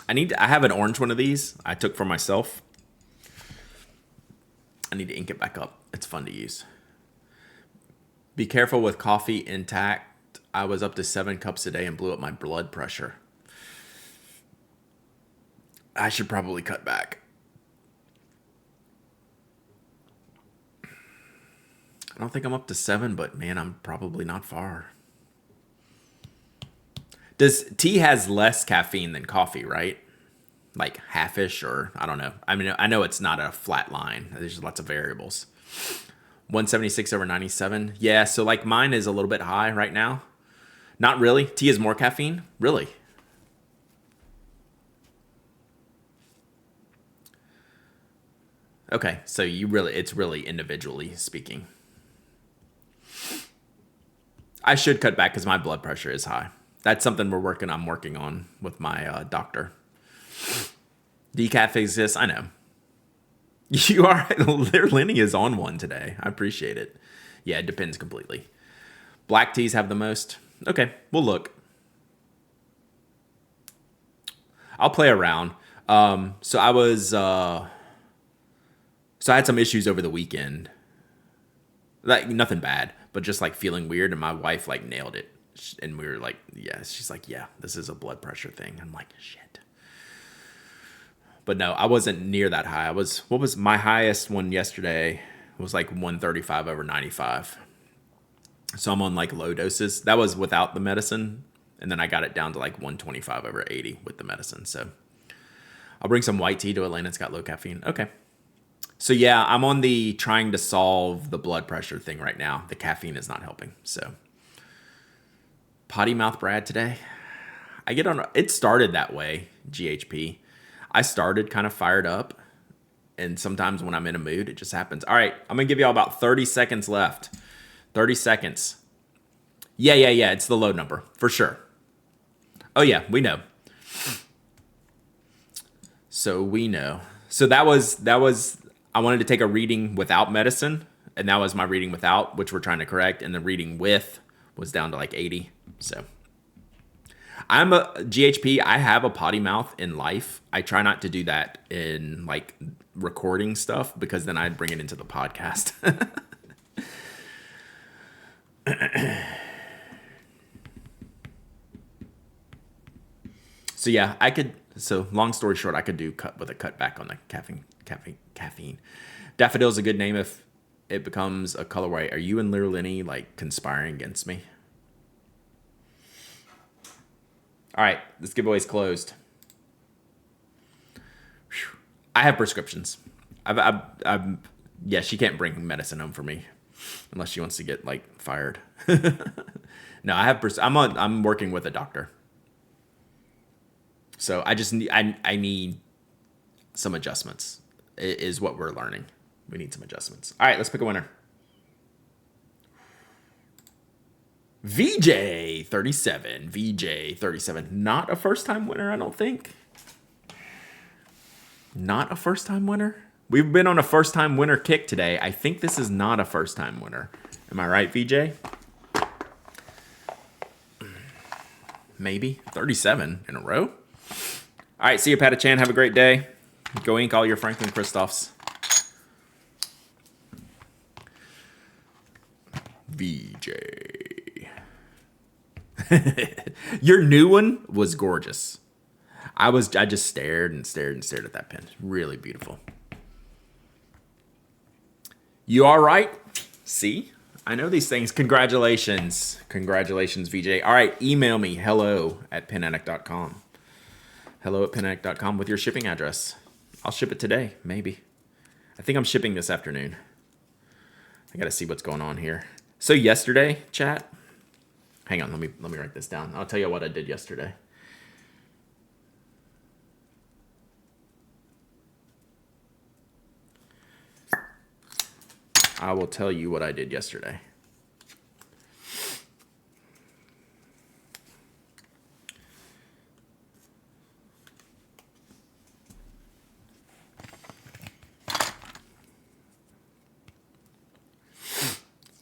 I have an orange one of these I took for myself. I need to ink it back up. It's fun to use. Be careful with coffee intact. I was up to 7 cups a day and blew up my blood pressure. I should probably cut back. I don't think I'm up to 7, but man, I'm probably not far. Tea has less caffeine than coffee, right? Like half-ish, or I don't know. I mean, I know it's not a flat line. There's lots of variables. 176 over 97. Yeah, so like mine is a little bit high right now. Not really. Tea is more caffeine? Really? Okay, so it's really individually speaking. I should cut back because my blood pressure is high. That's something I'm working on with my doctor. Decaf exists, I know. You are, Lenny is on one today. I appreciate it. Yeah, it depends completely. Black teas have the most. Okay, we'll look. I'll play around. So I had some issues over the weekend. Like nothing bad, but just like feeling weird, and my wife like nailed it. And we were like, yeah, she's like, yeah, this is a blood pressure thing. I'm like, shit. But no, I wasn't near that high. What was my highest one yesterday? It was like 135 over 95. So I'm on like low doses. That was without the medicine. And then I got it down to like 125 over 80 with the medicine. So I'll bring some white tea to Atlanta. It's got low caffeine. Okay. So yeah, I'm on the trying to solve the blood pressure thing right now. The caffeine is not helping. So potty mouth Brad today. It started that way, GHP. I started kind of fired up. And sometimes when I'm in a mood, it just happens. All right, I'm going to give y'all about 30 seconds left. 30 seconds. Yeah. It's the low number, for sure. Oh, yeah, we know. So we know. So that was, I wanted to take a reading without medicine. And that was my reading without, which we're trying to correct. And the reading with was down to like 80. So I'm a GHP. I have a potty mouth in life. I try not to do that in like recording stuff because then I'd bring it into the podcast. So yeah, so long story short, I could do cut back on the caffeine. Daffodil's a good name if it becomes a colorway. Are you and Little Lenny like conspiring against me? All right, this giveaway's closed. Whew. I have prescriptions. Yeah, she can't bring medicine home for me unless she wants to get like fired. No, I'm working with a doctor. So I need some adjustments is what we're learning. We need some adjustments. All right, let's pick a winner. VJ37. Not a first-time winner, I don't think. Not a first-time winner? We've been on a first-time winner kick today. I think this is not a first-time winner. Am I right, VJ? Maybe. 37 in a row? All right, see you, Patty Chan. Have a great day. Go ink all your Franklin Christophs. VJ. Your new one was gorgeous. I just stared and stared and stared at that pen. Really beautiful. You all right? See? I know these things. Congratulations. Congratulations, VJ. All right, email me, hello@penaddict.com. Hello@penaddict.com with your shipping address. I'll ship it today, maybe. I think I'm shipping this afternoon. I got to see what's going on here. So yesterday, chat. Hang on, let me write this down. I'll tell you what I did yesterday. I will tell you what I did yesterday.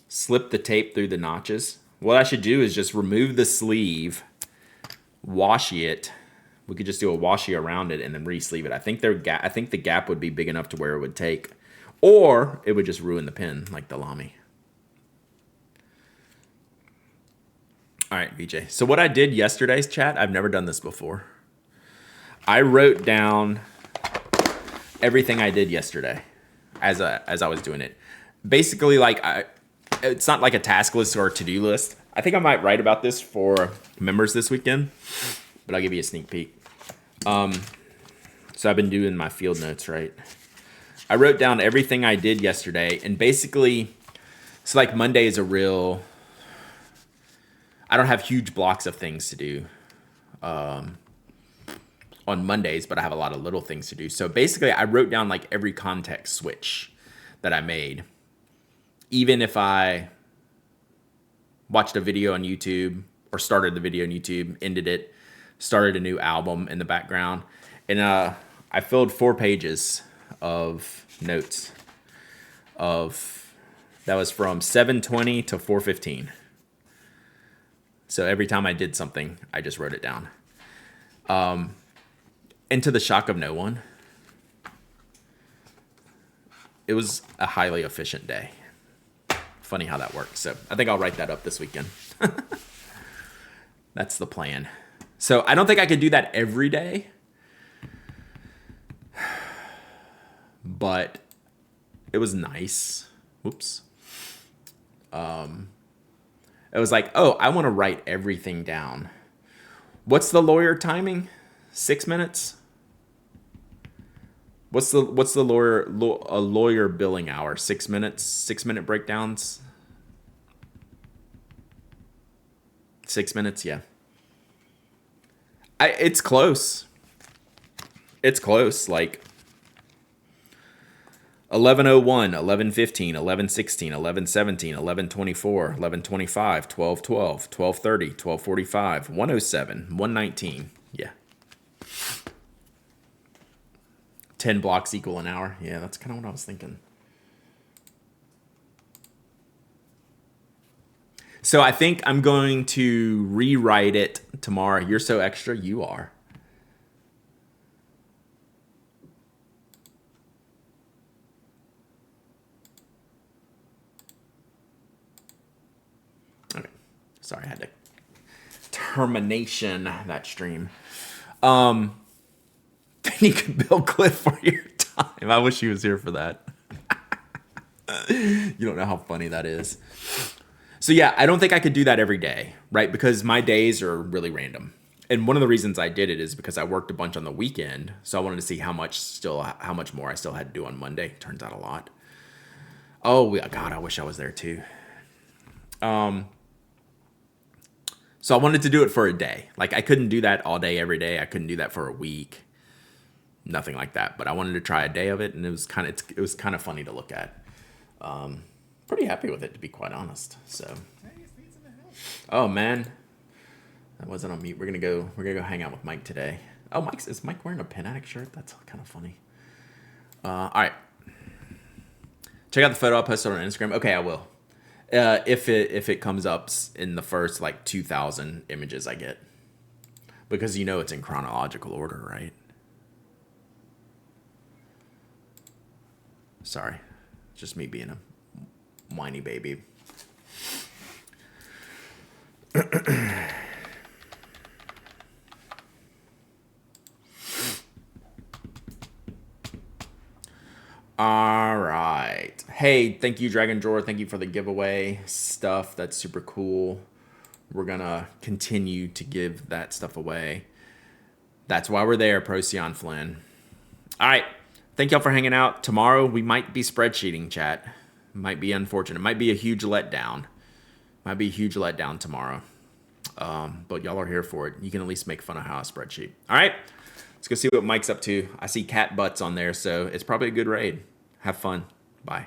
Slip the tape through the notches. What I should do is just remove the sleeve, washi it. We could just do a washi around it and then re-sleeve it. I think the gap would be big enough to where it would take, or it would just ruin the pen like the Lamy. All right, VJ. So what I did yesterday's chat, I've never done this before. I wrote down everything I did yesterday as I was doing it. Basically, like it's not like a task list or a to-do list. I think I might write about this for members this weekend, but I'll give you a sneak peek. So I've been doing my field notes, right? I wrote down everything I did yesterday, and basically, so like Monday is I don't have huge blocks of things to do on Mondays, but I have a lot of little things to do. So basically, I wrote down like every context switch that I made. Even if I watched a video on YouTube or started the video on YouTube, ended it, started a new album in the background, and I filled 4 pages of notes that was from 7:20 to 4:15. So every time I did something, I just wrote it down. And to the shock of no one, it was a highly efficient day. Funny how that works. So I think I'll write that up this weekend. That's the plan. So I don't think I could do that every day, but it was nice. Whoops. It was like, oh, I want to write everything down. What's the lawyer timing? 6 minutes? What's the lawyer billing hour? 6 minutes? 6-minute breakdowns? 6 minutes, yeah. It's close. It's close. Like 11:01, 11:15, 11:16, 11:17, 11:24, 11:25, 12:12, 12:30, 12:45, 1:07, 1:19. Yeah. 10 blocks equal an hour. Yeah, that's kind of what I was thinking. So I think I'm going to rewrite it tomorrow. You're so extra. You are. Okay. Sorry, I had to termination that stream. You could bill Cliff for your time. I wish he was here for that. You don't know how funny that is. So yeah, I don't think I could do that every day, right? Because my days are really random. And one of the reasons I did it is because I worked a bunch on the weekend. So I wanted to see how much more I still had to do on Monday. Turns out a lot. Oh God, I wish I was there too. So I wanted to do it for a day. Like I couldn't do that all day, every day. I couldn't do that for a week. Nothing like that. But I wanted to try a day of it, and it was kind of funny to look at. Pretty happy with it, to be quite honest. So, oh man, that wasn't on mute. We're gonna go hang out with Mike today. Oh, is Mike wearing a Pen Addict shirt? That's kind of funny. All right, check out the photo I posted on Instagram. Okay, I will. If it comes up in the first like 2,000 images I get, because you know it's in chronological order, right? Sorry, just me being a whiny baby. All right. Hey, thank you, Dragon Drawer. Thank you for the giveaway stuff. That's super cool. We're going to continue to give that stuff away. That's why we're there, Procyon Flynn. All right. Thank y'all for hanging out. Tomorrow, we might be spreadsheeting, chat. Might be unfortunate. Might be a huge letdown. Might be a huge letdown tomorrow. But y'all are here for it. You can at least make fun of how I spreadsheet. All right. Let's go see what Mike's up to. I see cat butts on there, so it's probably a good raid. Have fun. Bye.